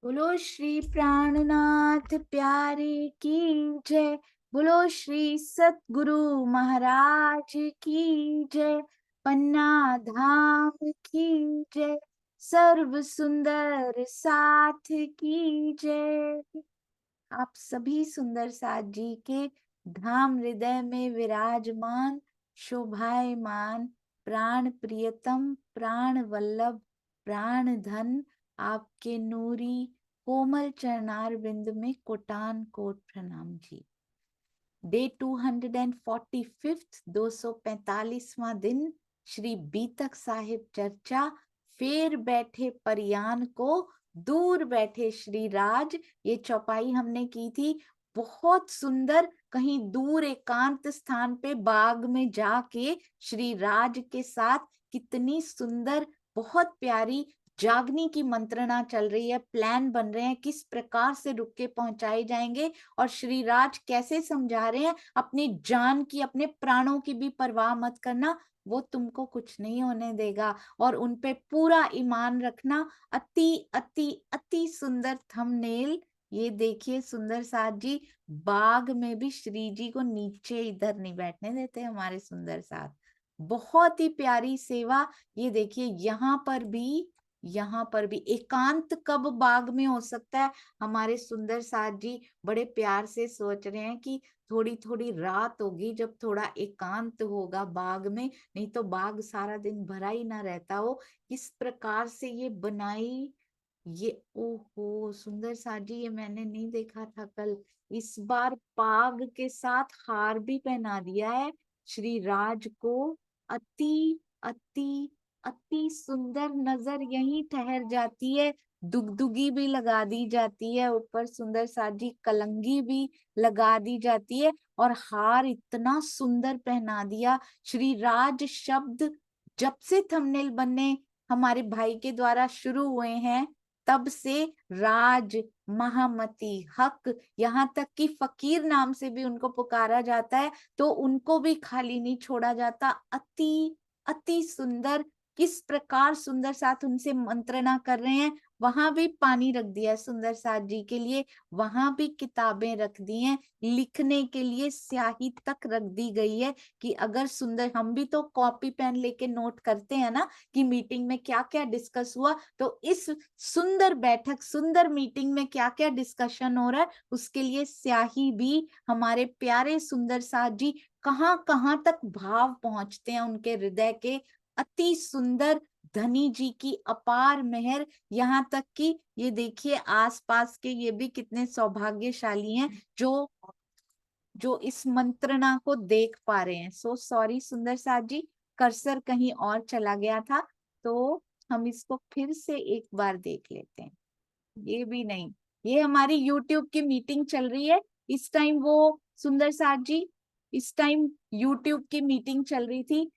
बोलो श्री प्राणनाथ प्यारे की जय। बोलो श्री सतगुरु महाराज की जय। पन्ना धाम की जय। सर्व सुंदर साथ की जय। आप सभी सुंदर साथ जी के धाम हृदय में विराजमान शोभायमान प्राण प्रियतम प्राण वल्लभ प्राण धन आपके नूरी कोमल चरणार बिंद में कोटान कोट प्रणाम जी। डे 245 245वां दिन श्री बीतक साहिब चर्चा। फेर बैठे परियान को दूर बैठे श्री राज। ये चौपाई हमने की थी, बहुत सुंदर। कहीं दूर एकांत स्थान पे बाग में जाके श्री राज के साथ कितनी सुंदर, बहुत प्यारी जागनी की मंत्रणा चल रही है। प्लान बन रहे हैं किस प्रकार से रुक के पहुंचाए जाएंगे, और श्री राज कैसे समझा रहे हैं अपनी जान की, अपने प्राणों की भी परवाह मत करना, वो तुमको कुछ नहीं होने देगा, और उन पे पूरा ईमान रखना। अति अति अति सुंदर थंबनेल ये देखिए सुंदर साथ जी। बाग में भी श्री जी को नीचे इधर नहीं बैठने देते हमारे सुंदर साथ। बहुत ही प्यारी सेवा। ये देखिए यहाँ पर भी एकांत कब बाग में हो सकता है। हमारे सुंदर साथ जी बड़े प्यार से सोच रहे हैं कि थोड़ी थोड़ी रात होगी जब थोड़ा एकांत होगा बाग में, नहीं तो बाग सारा दिन भरा ही ना रहता हो। किस प्रकार से ये बनाई, ये ओहो सुंदर साथ जी, ये मैंने नहीं देखा था कल। इस बार पाग के साथ हार भी पहना दिया है श्री राज को। अति अति अति सुंदर, नजर यहीं ठहर जाती है। दुगदुगी भी लगा दी जाती है, ऊपर सुंदर साथ जी कलंगी भी लगा दी जाती है, और हार इतना सुंदर पहना दिया। श्री राज शब्द जब से थंबनेल बनने हमारे भाई के द्वारा शुरू हुए हैं, तब से राज, महामती, हक, यहाँ तक कि फकीर नाम से भी उनको पुकारा जाता है, तो उनको भी खाली नहीं छोड़ा जाता। अति अति सुंदर, किस प्रकार सुंदर साथ उनसे मंत्रणा कर रहे हैं। वहां भी पानी रख दिया है सुंदर साथ जी के लिए, वहां भी किताबें रख दी हैं, लिखने के लिए स्याही तक रख दी गई है कि अगर सुंदर, हम भी तो कॉपी पेन लेके नोट करते हैं ना कि मीटिंग में क्या क्या डिस्कस हुआ, तो इस सुंदर बैठक, सुंदर मीटिंग में क्या क्या डिस्कशन हो रहा है, उसके लिए स्याही भी हमारे प्यारे सुंदर साथ जी कहाँ कहाँ तक भाव पहुंचते हैं उनके हृदय के। अति सुंदर, धनी जी की अपार मेहर। यहाँ तक कि ये देखिए आसपास के ये भी कितने सौभाग्यशाली हैं जो जो इस मंत्रणा को देख पा रहे हैं। सो सॉरी सुंदर साथ जी, कर्सर कहीं और चला गया था, तो हम इसको फिर से एक बार देख लेते हैं। ये भी नहीं, ये हमारी यूट्यूब की मीटिंग चल रही है इस टाइम। वो सुंदर साथ जी, इस टाइम यूट्यूब की मीटिंग चल रही थी,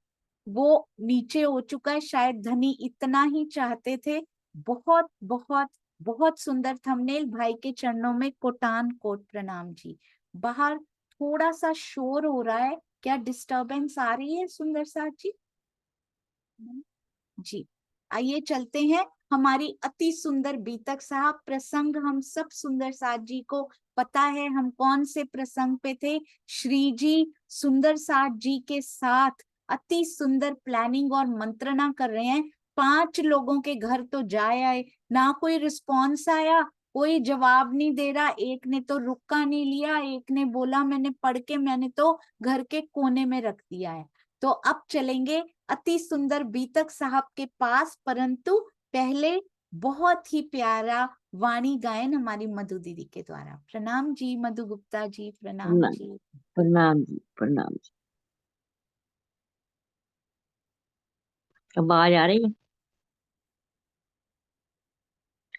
वो नीचे हो चुका है। शायद धनी इतना ही चाहते थे। बहुत बहुत बहुत सुंदर थंबनेल। भाई के चरणों में कोटान कोट प्रणाम जी। बाहर थोड़ा सा शोर हो रहा है, क्या डिस्टरबेंस आ रही है सुंदर साथ जी? जी, आइए चलते हैं। हमारी अति सुंदर बीतक साहब प्रसंग, हम सब सुंदर साथ जी को पता है हम कौन से प्रसंग पे थे। श्री जी सुंदर साथ जी के साथ अति सुंदर प्लानिंग और मंत्रणा कर रहे हैं। 5 लोगों के घर तो जाए आए, ना कोई रिस्पॉन्स आया, कोई जवाब नहीं दे रहा। एक ने तो रुका नहीं लिया, एक ने बोला मैंने पढ़ के, मैंने तो घर के कोने में रख दिया है। तो अब चलेंगे अति सुंदर बीतक साहब के पास, परंतु पहले बहुत ही प्यारा वाणी गायन हमारी मधु दीदी के द्वारा। प्रणाम जी मधु गुप्ता जी, प्रणाम प्रणाम। जी। प्रणाम जी, प्रणाम जी। आवाज आ रही है?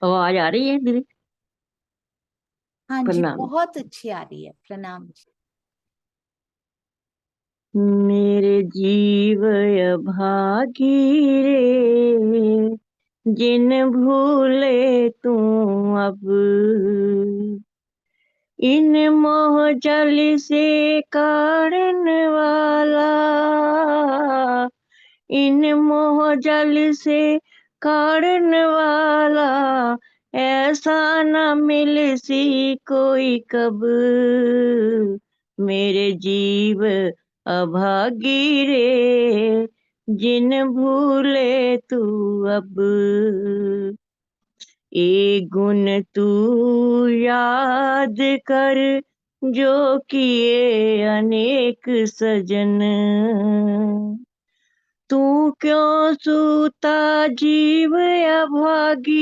आवाज आ रही है दीदी? हाँ जी, प्रणाम। बहुत अच्छी आ रही है, प्रणाम जी। मेरे जीव अभागी रे, जिन भूले तू अब, इन मोह जल से कारण वाला, इन मोह जल से कारण वाला, ऐसा न मिल सी कोई कब, मेरे जीव अभागी रे, जिन भूले तू अब। एक गुण तू याद कर, जो किए अनेक सजन। तू क्यों सूता जीव अभागी,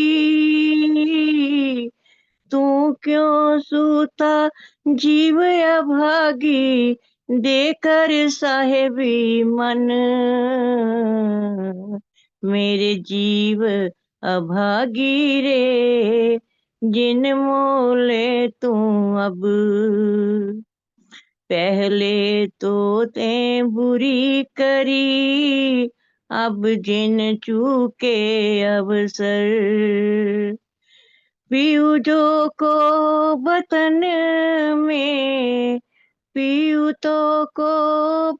तू क्यों सूता जीव अभागी, देकर साहेबी मन, मेरे जीव अभागी रे, जिन मोले तू अब। पहले तो ते बुरी करी, अब जिन चूके अवसर। पीऊ जो को वतन में, पीऊ तो को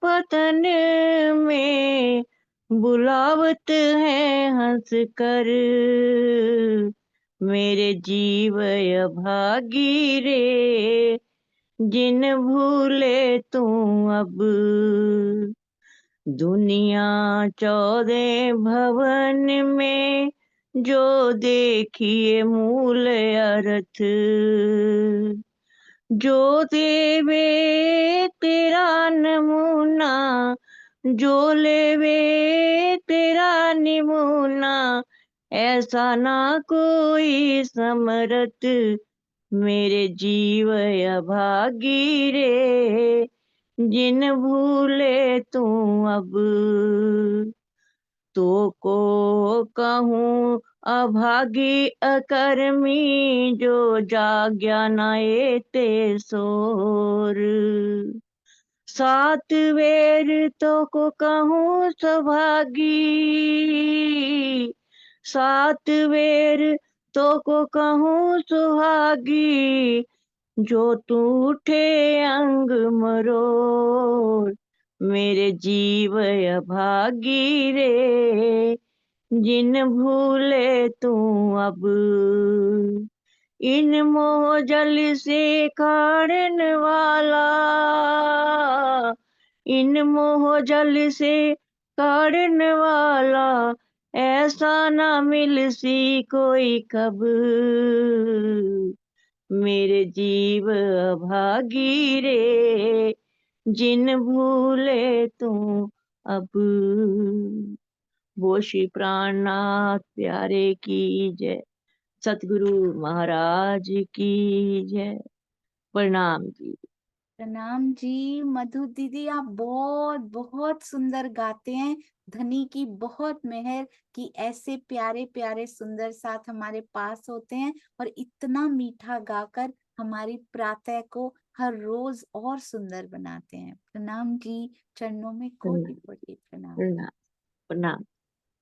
वतन में, बुलावत है हंस कर, मेरे जीव अभागी रे, जिन भूले तू अब। दुनिया 14 भवन में, जो देखिए मूल अर्थ, जो देवे तेरा नमूना, जो लेवे तेरा निमूना, ऐसा ना कोई समरथ, मेरे जीव अभागी रे, जिन भूले तू अब। तो को कहूँ अभागी अकर्मी, जो जाग्या नाए ते सोर। सात वेर तो को कहूँ सौभागी, सात वेर तो को कहूँ सुहागी, जो तू उठे अंग मरोड़, मेरे जीव अभागी रे, जिन भूले तू अब। इन मोह जल से काढ़न वाला, इन मोह जल से काढ़न वाला, ऐसा ना मिल सी कोई कब, मेरे जीव अभागी रे, जिन भूले तू अब। वो श्री प्राणनाथ प्यारे की जय। सतगुरु महाराज की जय। प्रणाम जी। प्रणाम जी। मधु दीदी, आप बहुत बहुत सुंदर गाते हैं। धनी की बहुत मेहर कि ऐसे प्यारे प्यारे सुंदर साथ हमारे पास होते हैं और इतना मीठा गाकर हमारी प्रातः को हर रोज और सुंदर बनाते हैं। प्रणाम जी, चरणों में कोटि प्रणाम कोटि प्रणाम। प्रणाम प्रणाम।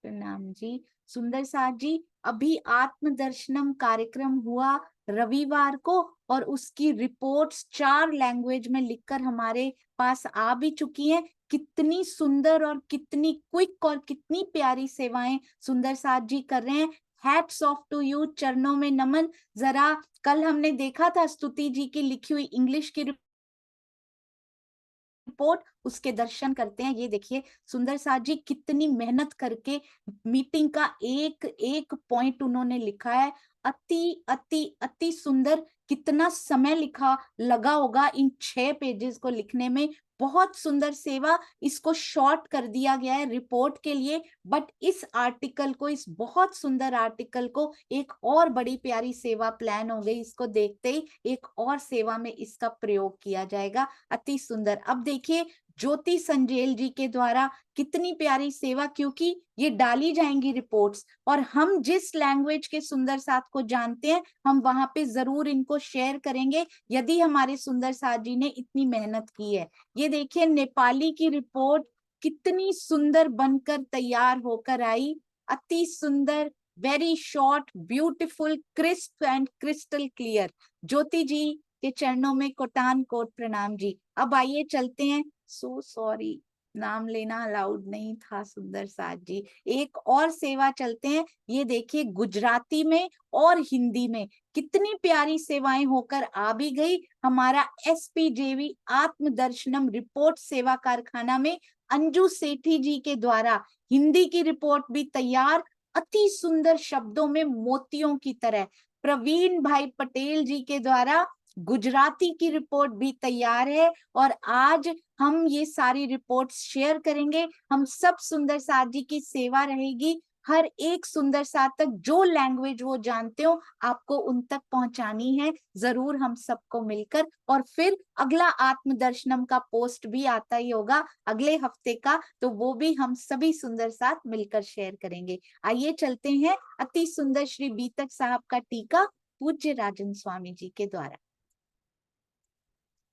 प्रणाम जी। सुंदर साथ जी, अभी आत्म दर्शनम कार्यक्रम हुआ रविवार को और उसकी रिपोर्ट्स 4 लैंग्वेज में लिखकर हमारे पास आ भी चुकी हैं। कितनी सुंदर और कितनी क्विक और कितनी प्यारी सेवाएं सुंदर साथ जी कर रहे हैं। हैट्स ऑफ टू यू, चरणों में नमन। जरा कल हमने देखा था स्तुति जी की लिखी हुई इंग्लिश की रिपोर्ट, उसके दर्शन करते हैं। ये देखिए सुंदर साथ जी कितनी मेहनत करके मीटिंग का एक एक पॉइंट उन्होंने लिखा है। अति अति अति सुंदर। कितना समय लिखा लगा होगा इन 6 पेजेस को लिखने में। बहुत सुंदर सेवा। इसको शॉर्ट कर दिया गया है रिपोर्ट के लिए, बट इस आर्टिकल को, इस बहुत सुंदर आर्टिकल को एक और बड़ी प्यारी सेवा प्लान हो गई। इसको देखते ही एक और सेवा में इसका प्रयोग किया जाएगा। अति सुंदर। अब देखिए ज्योति संजेल जी के द्वारा कितनी प्यारी सेवा, क्योंकि ये डाली जाएंगी रिपोर्ट्स और हम जिस लैंग्वेज के सुंदर साथ को जानते हैं हम वहां पे जरूर इनको शेयर करेंगे, यदि हमारे सुंदर साथ जी ने इतनी मेहनत की है। ये देखिए नेपाली की रिपोर्ट कितनी सुंदर बनकर तैयार होकर आई। अति सुंदर, very short, beautiful, crisp and crystal clear. Jyoti ji के चरणों में कोटान कोट प्रणाम जी। अब आइए चलते हैं। सो सॉरी, नाम लेना अलाउड नहीं था सुंदर साथ जी। एक और सेवा चलते हैं, ये देखिए गुजराती में और हिंदी में कितनी प्यारी सेवाएं होकर आ भी गई। हमारा एसपीजेवी आत्मदर्शनम रिपोर्ट सेवा कारखाना में अंजू सेठी जी के द्वारा हिंदी की रिपोर्ट भी तैयार, अति सुंदर शब्दों में मोतियों की तरह। प्रवीण भाई पटेल जी के द्वारा गुजराती की रिपोर्ट भी तैयार है, और आज हम ये सारी रिपोर्ट्स शेयर करेंगे। हम सब सुंदर साथ जी की सेवा रहेगी, हर एक सुंदर साथ तक जो लैंग्वेज वो जानते हो आपको उन तक पहुंचानी है, जरूर हम सबको मिलकर। और फिर अगला आत्मदर्शनम का पोस्ट भी आता ही होगा अगले हफ्ते का, तो वो भी हम सभी सुंदर साथ मिलकर शेयर करेंगे। आइए चलते हैं अति सुंदर श्री बीतक साहब का टीका पूज्य राजन स्वामी जी के द्वारा।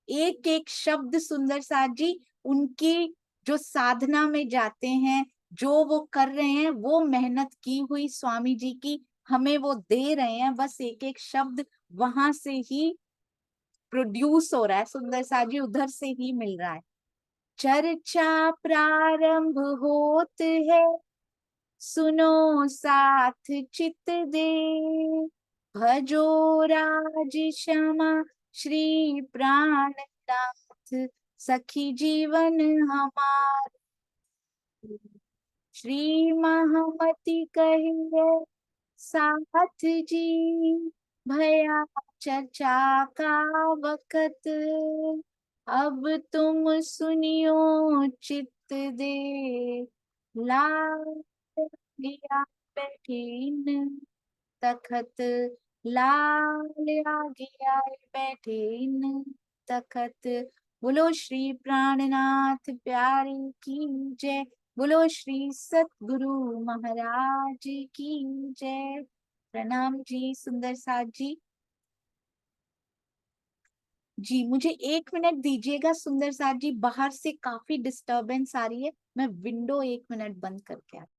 एक एक शब्द सुंदर साथ जी उनकी जो साधना में जाते हैं, जो वो कर रहे हैं, वो मेहनत की हुई स्वामी जी की हमें वो दे रहे हैं, बस एक एक शब्द वहां से ही प्रोड्यूस हो रहा है सुंदर साथ जी, उधर से ही मिल रहा है। चर्चा प्रारंभ होत है, सुनो साथ चित दे, भजो राज क्षमा श्री प्राणनाथ, सखी जीवन हमार। श्री महामति कहिए साथ जी, भया चर्चा का वक़्त, अब तुम सुनियो चित दे, लाल लिया बैठीन तखत, लाल आगे आए बैठे इन तखत। बोलो श्री प्राणनाथ प्यारे की जय, बोलो श्री सतगुरु महाराज की जय। प्रणाम जी सुंदर साथ जी। जी मुझे 1 मिनट दीजिएगा सुंदर साथ जी, बाहर से काफी डिस्टरबेंस आ रही है, मैं विंडो 1 मिनट बंद करके आती।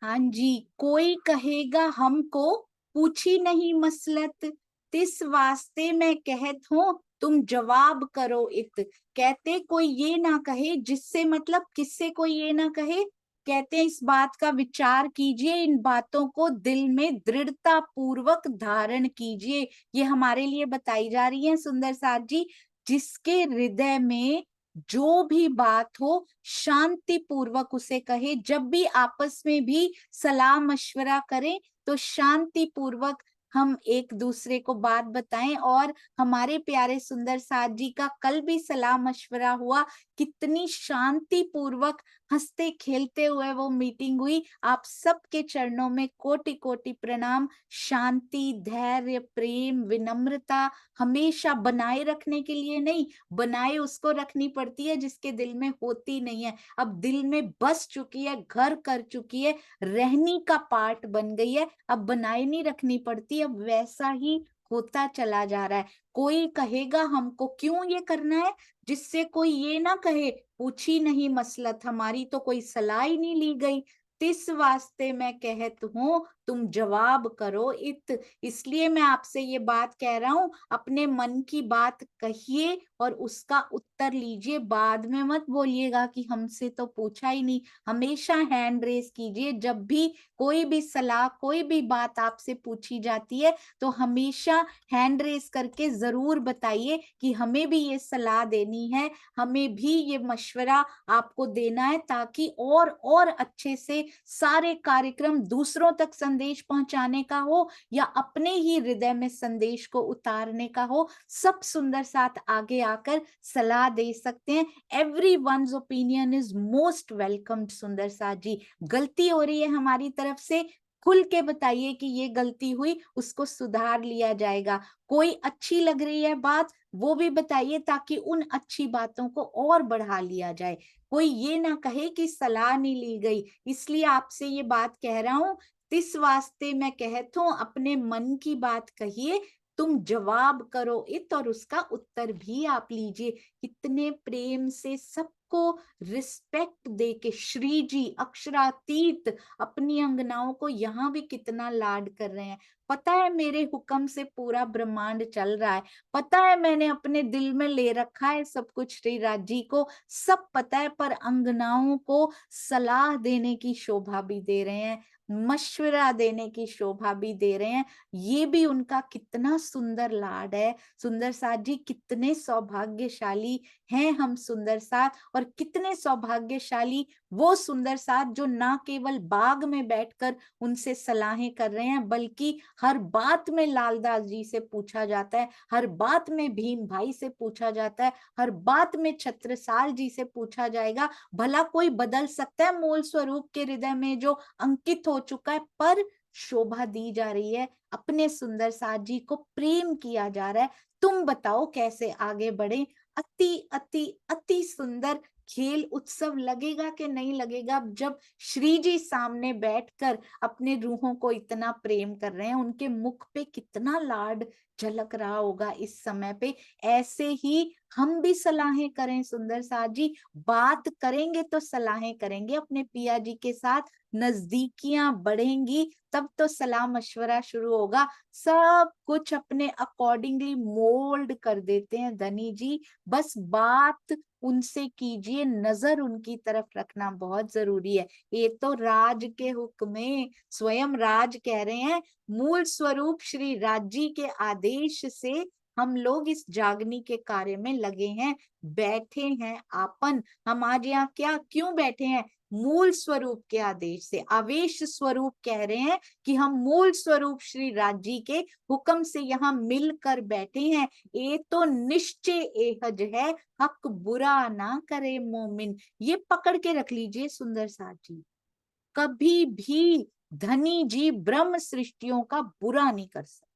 हाँ जी, कोई कहेगा हमको पूछी नहीं मसलत, तिस वास्ते मैं कहत हूँ तुम जवाब करो इत। कहते कोई ये ना कहे, जिससे मतलब किससे कोई ये ना कहे, कहते हैं इस बात का विचार कीजिए, इन बातों को दिल में दृढ़ता पूर्वक धारण कीजिए। ये हमारे लिए बताई जा रही है सुंदर साथ जी। जिसके हृदय में जो भी बात हो शांति पूर्वक उसे कहे, जब भी आपस में भी सलाह मशवरा करें तो शांति पूर्वक हम एक दूसरे को बात बताएं। और हमारे प्यारे सुंदर साथ जी का कल भी सलाह मशवरा हुआ, कितनी शांति पूर्वक हंसते खेलते हुए वो मीटिंग हुई। आप सबके चरणों में कोटि कोटि प्रणाम। शांति, धैर्य, प्रेम, विनम्रता हमेशा बनाए रखने के लिए नहीं, बनाए उसको रखनी पड़ती है जिसके दिल में होती नहीं है। अब दिल में बस चुकी है, घर कर चुकी है, रहनी का पार्ट बन गई है, अब बनाए नहीं रखनी पड़ती, अब वैसा ही होता चला जा रहा है। कोई कहेगा हमको क्यों ये करना है, जिससे कोई ये ना कहे पूछी नहीं मसलत, हमारी तो कोई सलाह ही नहीं ली गई, तिस वास्ते मैं कहत हूँ तुम जवाब करो इत। इसलिए मैं आपसे ये बात कह रहा हूं, अपने मन की बात कहिए और उसका उत्तर लीजिए, बाद में मत बोलिएगा कि हमसे तो पूछा ही नहीं। हमेशा हैंड रेस कीजिए, जब भी कोई भी सलाह, कोई भी बात आपसे पूछी जाती है तो हमेशा हैंड रेस करके जरूर बताइए कि हमें भी ये सलाह देनी है, हमें भी ये मशवरा आपको देना है, ताकि और अच्छे से सारे कार्यक्रम दूसरों तक संदेश पहुंचाने का हो या अपने ही हृदय में संदेश को उतारने का हो, सब सुंदर साथ आगे आकर सलाह दे सकते हैं। Every once opinion is most welcomed सुंदर साथ जी। गलती हो रही है हमारी तरफ से, खुल के बताइए कि ये गलती हुई, उसको सुधार लिया जाएगा। कोई अच्छी लग रही है बात, वो भी बताइए ताकि उन अच्छी बातों को और बढ़ा लिया जाए। कोई ये ना कहे कि सलाह नहीं ली गई, इसलिए आपसे ये बात कह रहा हूं, तिस वास्ते मैं कहता हूं अपने मन की बात कहिए, तुम जवाब करो इत, और उसका उत्तर भी आप लीजिए। कितने प्रेम से सब सबको रिस्पेक्ट दे के श्री जी अक्षरातीत अपनी अंगनाओं को यहाँ भी कितना लाड कर रहे हैं। पता है मेरे हुक्म से पूरा ब्रह्मांड चल रहा है, पता है मैंने अपने दिल में ले रखा है सब कुछ श्री राज जी को, सब पता है, पर अंगनाओं को सलाह देने की शोभा भी दे रहे हैं, मशवरा देने की शोभा भी दे रहे हैं। ये भी उनका कितना सुंदर लाड है। सुंदर साथ जी कितने सौभाग्यशाली हैं हम सुंदर साथ, और कितने सौभाग्यशाली वो सुंदर साथ जो ना केवल बाग में बैठकर उनसे सलाहें कर रहे हैं, बल्कि हर बात में लालदास जी से पूछा जाता है, हर बात में भीम भाई से पूछा जाता है, हर बात में छत्रसाल जी से पूछा जाएगा। भला कोई बदल सकता है मूल स्वरूप के हृदय में जो अंकित हो चुका है, पर शोभा दी जा रही है, अपने सुंदर साथ जी को प्रेम किया जा रहा है। तुम बताओ कैसे आगे बढ़े। अति अति अति सुंदर खेल उत्सव लगेगा कि नहीं लगेगा जब श्री जी सामने बैठकर अपने रूहों को इतना प्रेम कर रहे हैं। उनके मुख पे कितना लाड झलक रहा होगा इस समय पे। ऐसे ही हम भी सलाहें करें सुंदर साथ जी, बात करेंगे तो सलाहें करेंगे अपने पिया जी के साथ, नजदीकियां बढ़ेंगी तब तो सलाह मशवरा शुरू होगा। सब कुछ अपने अकॉर्डिंगली मोल्ड कर देते हैं धनी जी, बस बात उनसे कीजिए, नजर उनकी तरफ रखना बहुत जरूरी है। ये तो राज के हुक्म में स्वयं राज कह रहे हैं, मूल स्वरूप श्री राज जी के आदेश से हम लोग इस जागनी के कार्य में लगे हैं, बैठे हैं आपन। हम आज यहाँ क्या क्यों बैठे हैं? मूल स्वरूप के आदेश से। आवेश स्वरूप कह रहे हैं कि हम मूल स्वरूप श्री राज जी के हुक्म से यहाँ मिलकर बैठे हैं। ये तो निश्चय एहज है, हक बुरा ना करे मोमिन। ये पकड़ के रख लीजिए सुंदर साथ जी, कभी भी धनी जी ब्रह्म सृष्टियों का बुरा नहीं कर सकते।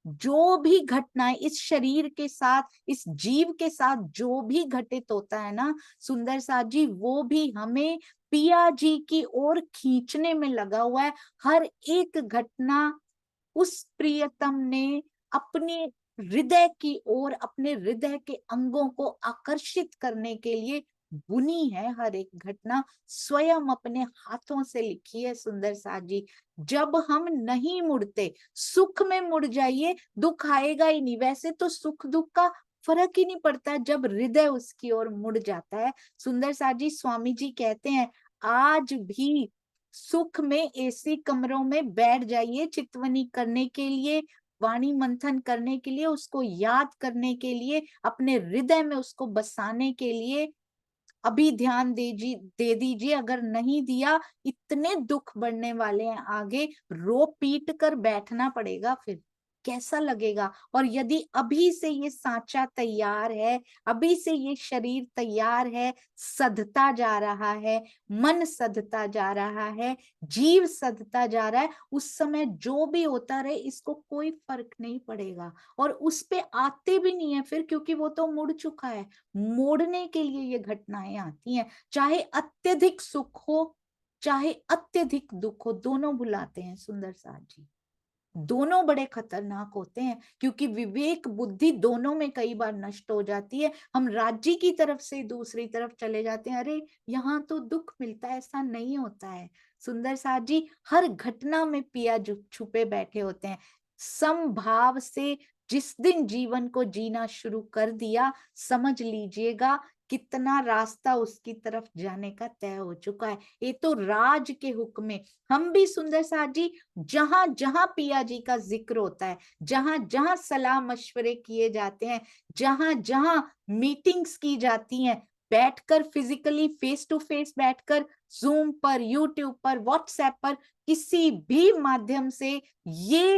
जो भी घटनाएं इस शरीर के साथ, इस जीव के साथ जो भी घटित होता है ना सुंदर साथ जी, वो भी हमें पिया जी की ओर खींचने में लगा हुआ है। हर एक घटना उस प्रियतम ने अपने हृदय की ओर, अपने हृदय के अंगों को आकर्षित करने के लिए बुनी है। हर एक घटना स्वयं अपने हाथों से लिखी है सुंदर साथ जी। जब हम नहीं मुड़ते, सुख में मुड़ जाइए, दुख आएगा ही नहीं। वैसे तो सुख दुख का फर्क ही नहीं पड़ता जब हृदय उसकी ओर मुड़ जाता है। सुंदर साथ जी स्वामी जी कहते हैं, आज भी सुख में एसी कमरों में बैठ जाइए चितवनी करने के लिए, वाणी मंथन करने के लिए, उसको याद करने के लिए, अपने हृदय में उसको बसाने के लिए अभी ध्यान दे दीजिए। अगर नहीं दिया, इतने दुख बढ़ने वाले हैं आगे, रो पीट कर बैठना पड़ेगा, फिर कैसा लगेगा। और यदि अभी से ये सांचा तैयार है, अभी से ये शरीर तैयार है, सधता जा रहा है, मन सधता जा रहा है, जीव सधता जा रहा है, उस समय जो भी होता रहे इसको कोई फर्क नहीं पड़ेगा, और उस पे आते भी नहीं है फिर, क्योंकि वो तो मुड़ चुका है। मोड़ने के लिए ये घटनाएं आती हैं। चाहे अत्यधिक सुख हो, चाहे अत्यधिक दुख हो, दोनों बुलाते हैं सुंदर साथ जी। दोनों बड़े खतरनाक होते हैं, क्योंकि विवेक बुद्धि दोनों में कई बार नष्ट हो जाती है। हम राज्य की तरफ से दूसरी तरफ चले जाते हैं, अरे यहाँ तो दुख मिलता है, ऐसा नहीं होता है। सुंदर साथ जी हर घटना में पिया छुपे बैठे होते हैं। समभाव से जिस दिन जीवन को जीना शुरू कर दिया, समझ लीजिएगा कितना रास्ता उसकी तरफ जाने का तय हो चुका है। ये तो राज के हुक्म में हम भी सुंदर साथ जी जहां जहां पिया जी का जिक्र होता है, जहां जहां सलाह मशवरे किए जाते हैं, जहां जहां मीटिंग्स की जाती हैं, बैठकर फिजिकली फेस टू फेस बैठकर, जूम पर, यूट्यूब पर, व्हाट्सएप पर, किसी भी माध्यम से ये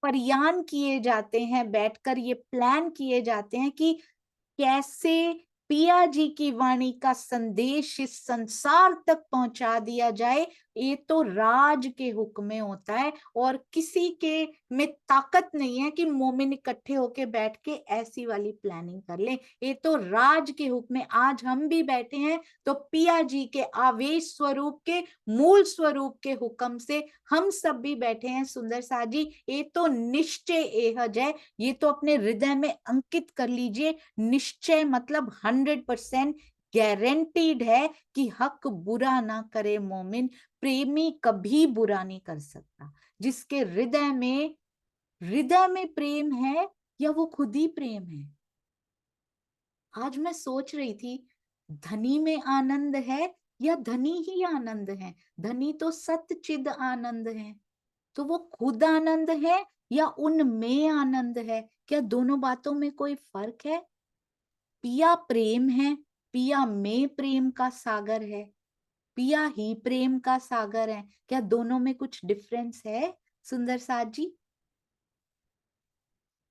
प्रयान किए जाते हैं, बैठकर ये प्लान किए जाते हैं कि कैसे पिया जी की वाणी का संदेश इस संसार तक पहुंचा दिया जाए। ये तो राज के हुक्म में होता है, और किसी के में ताकत नहीं है कि मोमिन इकट्ठे होके बैठ के ऐसी वाली प्लानिंग कर ले। ये तो राज के हुक्म में आज हम भी बैठे हैं, तो पिया जी के आवेश स्वरूप के, मूल स्वरूप के हुक्म से हम सब भी बैठे हैं सुंदर साथ जी। ये तो निश्चय एहज है, ये तो अपने हृदय में अंकित कर लीजिए। निश्चय मतलब 100%। गारंटीड है कि हक बुरा ना करे मोमिन, प्रेमी कभी बुरा नहीं कर सकता। जिसके हृदय में प्रेम है, या वो खुद ही प्रेम है। आज मैं सोच रही थी, धनी में आनंद है या धनी ही आनंद है? धनी तो सतचिद आनंद है, तो वो खुद आनंद है या उनमें आनंद है? क्या दोनों बातों में कोई फर्क है? पिया प्रेम है, पिया में प्रेम का सागर है, पिया ही प्रेम का सागर है। क्या दोनों में कुछ डिफरेंस है सुंदर साथ जी?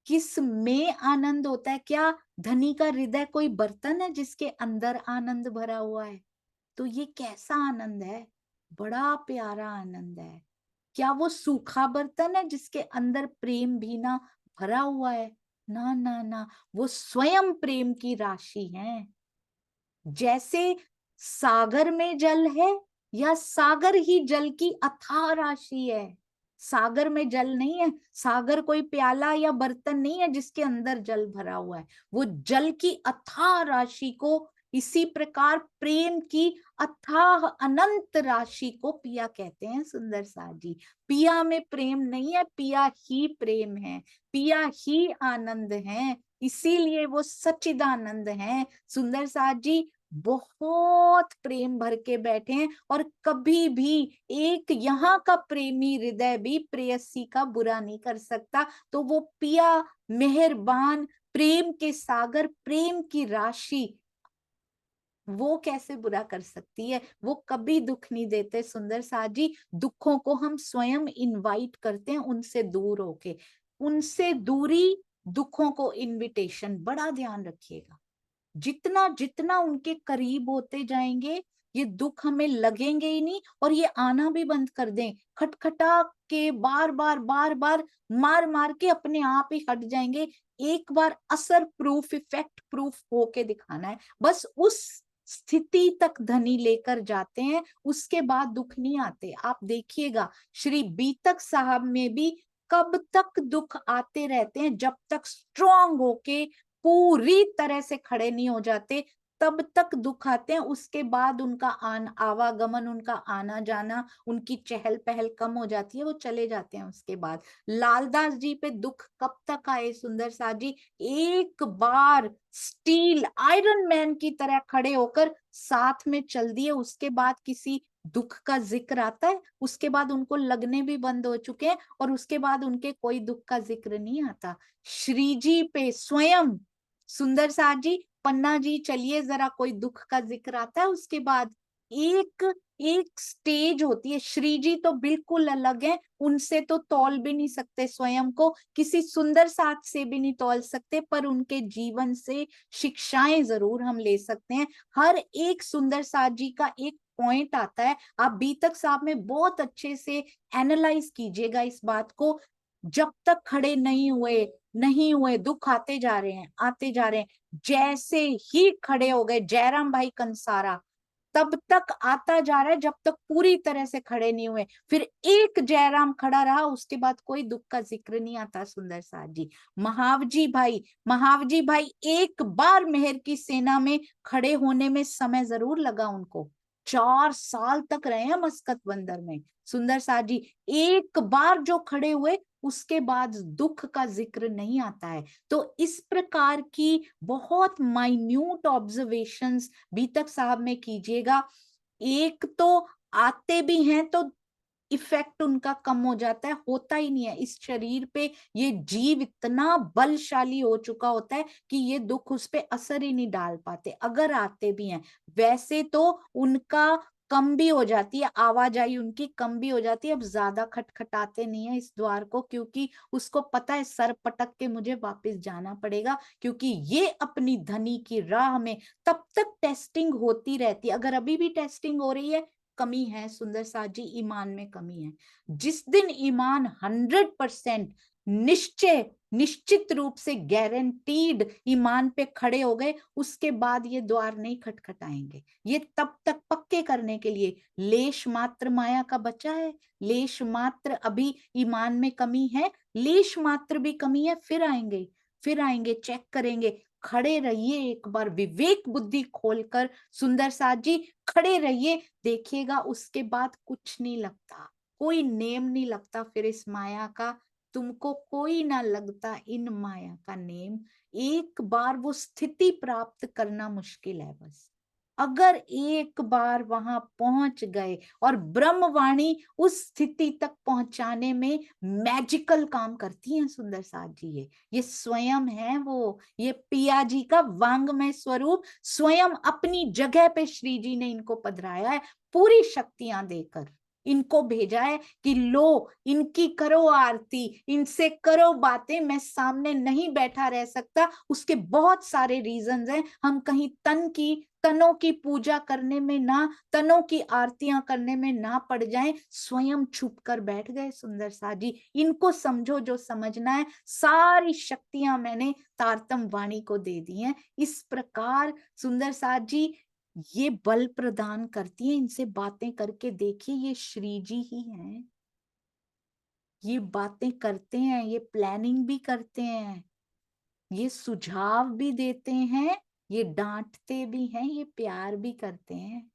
किस में आनंद होता है? क्या धनी का हृदय कोई बर्तन है जिसके अंदर आनंद भरा हुआ है? तो ये कैसा आनंद है? बड़ा प्यारा आनंद है। क्या वो सूखा बर्तन है जिसके अंदर प्रेम भी ना भरा हुआ है? ना ना ना, वो स्वयं प्रेम की राशि है। जैसे सागर में जल है, या सागर ही जल की अथाह राशि है। सागर में जल नहीं है, सागर कोई प्याला या बर्तन नहीं है जिसके अंदर जल भरा हुआ है। वो जल की अथाह राशि को, इसी प्रकार प्रेम की अथाह अनंत राशि को पिया कहते हैं सुंदर साथ जी। पिया में प्रेम नहीं है, पिया ही प्रेम है, पिया ही आनंद है, इसीलिए वो सच्चिदानंद है सुंदर साथ जी। बहुत प्रेम भर के बैठे हैं, और कभी भी एक यहाँ का प्रेमी हृदय भी प्रेयसी का बुरा नहीं कर सकता। तो वो पिया मेहरबान, प्रेम के सागर, प्रेम की राशि, वो कैसे बुरा कर सकती है? वो कभी दुख नहीं देते सुंदर साथ जी। दुखों को हम स्वयं इनवाइट करते हैं, उनसे दूर होके। उनसे दूरी दुखों को इनविटेशन। बड़ा ध्यान रखिएगा, जितना जितना उनके करीब होते जाएंगे, ये दुख हमें लगेंगे ही नहीं, और ये आना भी बंद कर दें। खटखटा के बार बार मार मार के अपने आप ही हट जाएंगे। एक बार असर प्रूफ, इफेक्ट प्रूफ होके दिखाना है, बस उस स्थिति तक धनी लेकर जाते हैं, उसके बाद दुख नहीं आते। आप देखिएगा, श्री बीतक साहब में भी कब तक दुख आते रहते हैं, जब तक स्ट्रांग होके पूरी तरह से खड़े नहीं हो जाते, तब तक दुख आते हैं। उसके बाद उनका आवागमन, उनका आना जाना, उनकी चहल पहल कम हो जाती है, वो चले जाते हैं। उसके बाद लालदास जी पे दुख कब तक आए सुंदर साथ जी? एक बार स्टील आयरन मैन की तरह खड़े होकर साथ में चल दिए, उसके बाद किसी दुख का जिक्र आता है? उसके बाद उनको लगने भी बंद हो चुके हैं, और उसके बाद उनके कोई दुख का जिक्र नहीं आता। श्री जी पे स्वयं सुंदर साथ जी, पन्ना जी चलिए जरा, कोई दुख का जिक्र आता है उसके बाद? एक एक स्टेज होती है। श्री जी तो बिल्कुल अलग है, उनसे तो तौल भी नहीं सकते स्वयं को, किसी सुंदर साथ से भी नहीं तौल सकते, पर उनके जीवन से शिक्षाएं जरूर हम ले सकते हैं। हर एक सुंदर साथ जी का एक पॉइंट आता है। आप बीतक साहब में बहुत अच्छे से एनालाइज कीजिएगा इस बात को। जब तक खड़े नहीं हुए, दुख आते जा रहे हैं, आते जा रहे हैं। जैसे ही खड़े हो गए जयराम भाई कंसारा, तब तक आता जा रहा है जब तक पूरी तरह से खड़े नहीं हुए। फिर एक जयराम खड़ा रहा, उसके बाद कोई दुख का जिक्र नहीं आता सुंदर साथ जी। महावजी भाई एक बार मेहर की सेना में खड़े होने में समय जरूर लगा उनको। 4 साल तक रहे हैं मस्कत बंदर में सुंदर साथ जी। एक बार जो खड़े हुए, उसके बाद दुख का जिक्र नहीं आता है। तो इस प्रकार की बहुत माइन्यूट ऑब्जर्वेशंस बीतक साहब में कीजिएगा। एक तो आते भी हैं तो इफेक्ट उनका कम हो जाता है, होता ही नहीं है इस शरीर पे। ये जीव इतना बलशाली हो चुका होता है कि ये दुख उस पे असर ही नहीं डाल पाते, अगर आते भी हैं। वैसे तो उनका कम भी हो जाती है, आवाजाही उनकी कम भी हो जाती है। अब ज्यादा खटखटाते नहीं है इस द्वार को, क्योंकि उसको पता है सर पटक के मुझे वापस जाना पड़ेगा, क्योंकि ये अपनी धनी की राह में तब तक टेस्टिंग होती रहती है। अगर अभी भी टेस्टिंग हो रही है, कमी है सुंदर साथ जी, ईमान में कमी है। जिस दिन ईमान 100% निश्चित रूप से गारंटीड ईमान पे खड़े हो गए, उसके बाद ये द्वार नहीं खटखटाएंगे। ये तब तक पक्के करने के लिए, लेश मात्र माया का बचा है, लेश मात्र अभी ईमान में कमी है, लेश मात्र भी कमी है, फिर आएंगे चेक करेंगे। खड़े रहिए, एक बार विवेक बुद्धि खोलकर सुंदर साथ जी खड़े रहिए, देखिएगा उसके बाद कुछ नहीं लगता, कोई नेम नहीं लगता फिर इस माया का, तुमको कोई ना लगता इन माया का नेम। एक बार वो स्थिति प्राप्त करना मुश्किल है बस, अगर एक बार वहां पहुंच गए, और ब्रह्मवाणी उस स्थिति तक पहुंचाने में मैजिकल काम करती हैं सुंदर साथ जी। ये स्वयं है वो, ये पिया जी का वांगमय स्वरूप, स्वयं अपनी जगह पे श्री जी ने इनको पधराया है, पूरी शक्तियां देकर इनको भेजा है कि लो इनकी करो आरती, इनसे करो बातें, मैं सामने नहीं बैठा रह सकता। उसके बहुत सारे रीजंस हैं, हम कहीं तनों की पूजा करने में ना, तनों की आरतियां करने में ना पड़ जाएं, स्वयं छुप कर बैठ गए सुंदर सा जी। इनको समझो जो समझना है, सारी शक्तियां मैंने तारतम वाणी को दे दी हैं। इस प्रकार सुंदर साथ जी ये बल प्रदान करती है, इनसे बातें करके देखिए, ये श्री जी ही हैं, ये बातें करते हैं, ये प्लानिंग भी करते हैं, ये सुझाव भी देते हैं, ये डांटते भी हैं, ये प्यार भी करते हैं।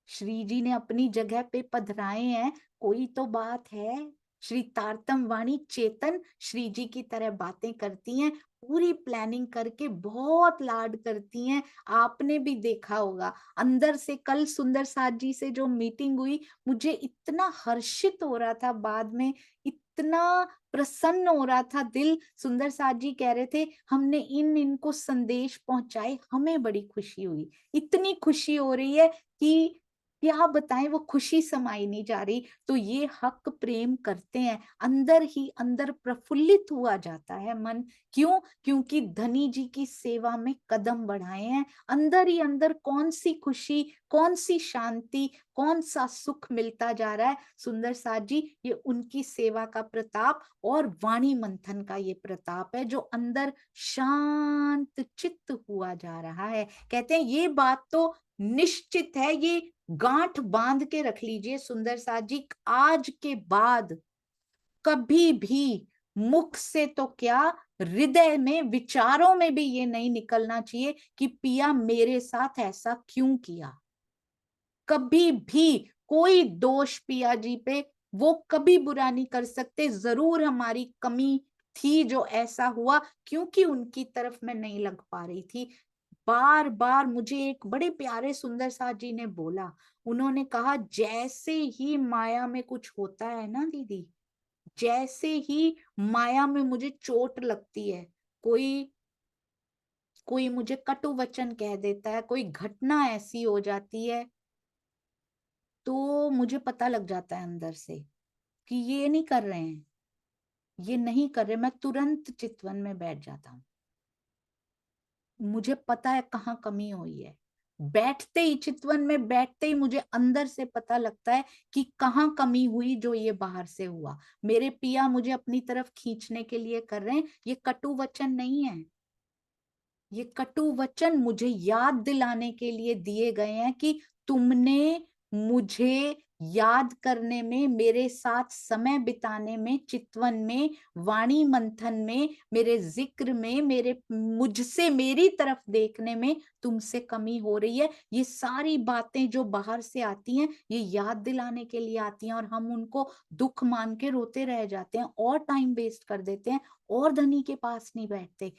श्री जी ने अपनी जगह पे पधराए हैं, कोई तो बात है। श्री तारतम वाणी चेतन श्री जी की तरह बातें करती हैं, पूरी प्लानिंग करके बहुत लाड करती हैं। आपने भी देखा होगा अंदर से, कल सुंदर साथ जी से जो मीटिंग हुई, मुझे इतना हर्षित हो रहा था, बाद में इतना प्रसन्न हो रहा था दिल। सुंदर साथ जी कह रहे थे हमने इनको संदेश पहुंचाए, हमें बड़ी खुशी हुई, इतनी खुशी हो रही है कि क्या बताएं, वो खुशी समाई नहीं जा रही। तो ये हक प्रेम करते हैं, अंदर ही अंदर प्रफुल्लित हुआ जाता है मन। क्यों? क्योंकि धनी जी की सेवा में कदम बढ़ाए हैं, अंदर ही अंदर कौन सी खुशी, कौन सी शांति, कौन सा सुख मिलता जा रहा है। सुंदर साथ जी ये उनकी सेवा का प्रताप और वाणी मंथन का ये प्रताप है, जो अंदर शांत चित्त हुआ जा रहा है। कहते हैं ये बात तो निश्चित है, ये गांठ बांध के रख लीजिए सुंदर साथ जी, आज के बाद कभी भी मुख से तो क्या, हृदय में, विचारों में भी ये नहीं निकलना चाहिए कि पिया मेरे साथ ऐसा क्यों किया। कभी भी कोई दोष पिया जी पे वो कभी बुरा नहीं कर सकते, जरूर हमारी कमी थी जो ऐसा हुआ, क्योंकि उनकी तरफ मैं नहीं लग पा रही थी। बार बार मुझे एक बड़े प्यारे सुंदर साथ जी ने बोला, उन्होंने कहा जैसे ही माया में कुछ होता है ना दीदी, जैसे ही माया में मुझे चोट लगती है, कोई कोई मुझे कटु वचन कह देता है, कोई घटना ऐसी हो जाती है, तो मुझे पता लग जाता है अंदर से कि ये नहीं कर रहे हैं, ये नहीं कर रहे, मैं तुरंत चितवन में बैठ जाता हूँ। मुझे पता है कहाँ कमी हुई है, बैठते ही, चितवन में बैठते ही मुझे अंदर से पता लगता है कि कहाँ कमी हुई, जो ये बाहर से हुआ। मेरे पिया मुझे अपनी तरफ खींचने के लिए कर रहे हैं, ये कटु वचन नहीं है, ये कटु वचन मुझे याद दिलाने के लिए दिए गए हैं कि तुमने मुझे याद करने में, मेरे साथ समय बिताने में, चितवन में, वाणी मंथन में, मेरे जिक्र में, मेरे मुझसे मेरी तरफ देखने में तुमसे कमी हो रही है। ये सारी बातें जो बाहर से आती हैं, ये याद दिलाने के लिए आती हैं, और हम उनको दुख मान के रोते रह जाते हैं और टाइम वेस्ट कर देते हैं और धनी के पास नहीं बैठते।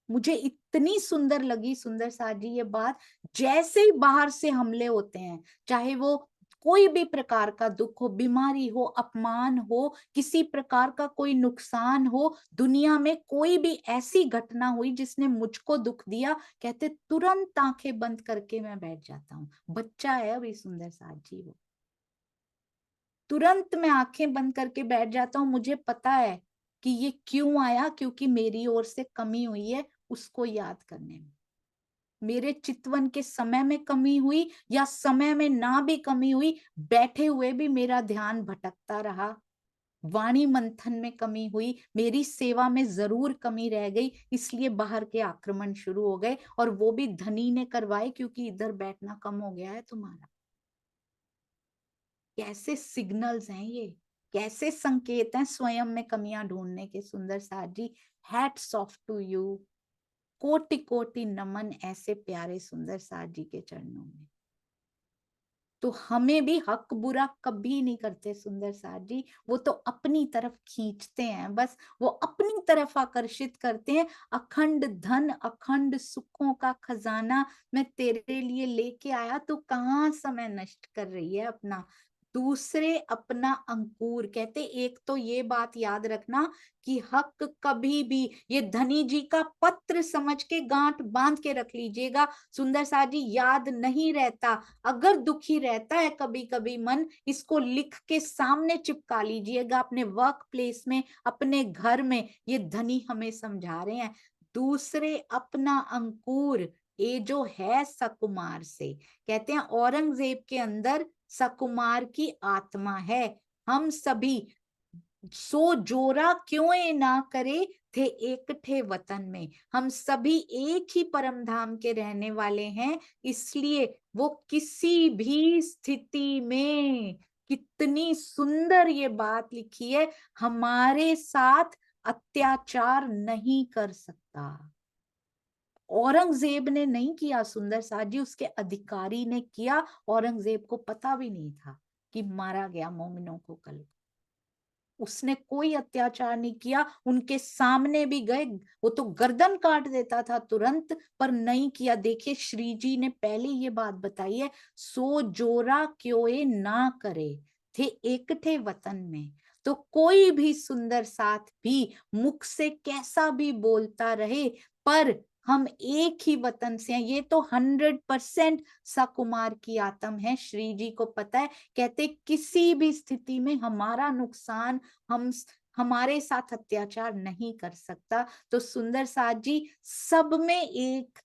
मुझे इतनी सुंदर लगी सुंदर साथ जी ये बात, जैसे ही बाहर से हमले होते हैं, चाहे वो कोई भी प्रकार का दुख हो, बीमारी हो, अपमान हो, किसी प्रकार का कोई नुकसान हो, दुनिया में कोई भी ऐसी घटना हुई जिसने मुझको दुख दिया, कहते तुरंत आंखें बंद करके मैं बैठ जाता हूँ। बच्चा है अभी सुंदर साथ जी, वो तुरंत मैं आंखें बंद करके बैठ जाता हूँ। मुझे पता है कि ये क्यों आया, क्योंकि मेरी ओर से कमी हुई है, उसको याद करने में। मेरे चितवन के समय में कमी हुई या समय में ना भी कमी हुई, बैठे हुए भी मेरा ध्यान भटकता रहा। वाणी मंथन में कमी हुई, मेरी सेवा में जरूर कमी रह गई, इसलिए बाहर के आक्रमण शुरू हो गए, और वो भी धनी ने करवाए, क्योंकि इधर बैठना कम हो गया है तुम्हारा। कैसे सिग्नल्स हैं ये, कैसे संकेत हैं स्वयं में कमियां ढूंढने के सुंदर साथ जी। Hats off to you. कोटि कोटि नमन ऐसे प्यारे सुंदर साथ जी के चरणों में। तो हमें भी हक बुरा कभी नहीं करते सुंदर साथ जी, वो तो अपनी तरफ खींचते हैं, बस वो अपनी तरफ आकर्षित करते हैं। अखंड धन अखंड सुखों का खजाना मैं तेरे लिए लेके आया, तो कहाँ समय नष्ट कर रही है अपना। दूसरे अपना अंकुर कहते। एक तो ये बात याद रखना कि हक कभी भी, ये धनी जी का पत्र समझ के गांठ बांध के रख लीजिएगा सुंदर साथ जी, याद नहीं रहता। अगर दुखी रहता है कभी कभी मन, इसको लिख के सामने चिपका लीजिएगा अपने वर्क प्लेस में, अपने घर में। ये धनी हमें समझा रहे हैं, दूसरे अपना अंकुर, ये जो है सकुमार से। कहते हैं औरंगजेब के अंदर सकुमार की आत्मा है। हम सभी सो जोरा क्यों ये ना करे थे एक ठे वतन में। हम सभी एक ही परम धाम के रहने वाले हैं, इसलिए वो किसी भी स्थिति में, कितनी सुंदर ये बात लिखी है, हमारे साथ अत्याचार नहीं कर सकता। औरंगजेब ने नहीं किया सुंदर साथ जी, उसके अधिकारी ने किया। औरंगजेब को पता भी नहीं था कि मारा गया मोमिनों को कल। उसने कोई अत्याचार नहीं किया, उनके सामने भी गए, वो तो गर्दन काट देता था तुरंत, पर नहीं किया। देखिए श्री जी ने पहले ये बात बताई है, सो जोरा क्यों ना करे थे एक ठे वतन में। तो कोई भी सुंदर साथ भी मुख से कैसा भी बोलता रहे, पर हम एक ही वतन से हैं, ये तो 100% सकुमार की आत्म है। श्री जी को पता है, कहते किसी भी स्थिति में हमारा नुकसान, हम हमारे साथ अत्याचार नहीं कर सकता। तो सुंदर साथ जी, सब में एक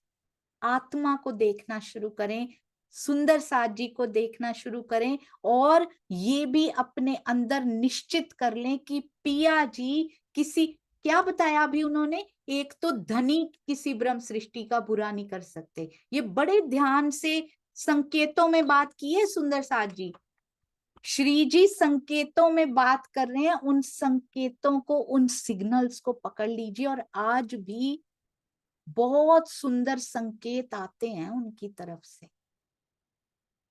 आत्मा को देखना शुरू करें, सुंदर साथ जी को देखना शुरू करें, और ये भी अपने अंदर निश्चित कर लें कि पिया जी किसी, क्या बताया अभी उन्होंने, एक तो धनी किसी ब्रह्म सृष्टि का बुरा नहीं कर सकते। ये बड़े ध्यान से संकेतों में बात की है सुंदर साथ जी। श्री जी संकेतों में बात कर रहे हैं, उन संकेतों को, उन सिग्नल्स को पकड़ लीजिए। और आज भी बहुत सुंदर संकेत आते हैं उनकी तरफ से,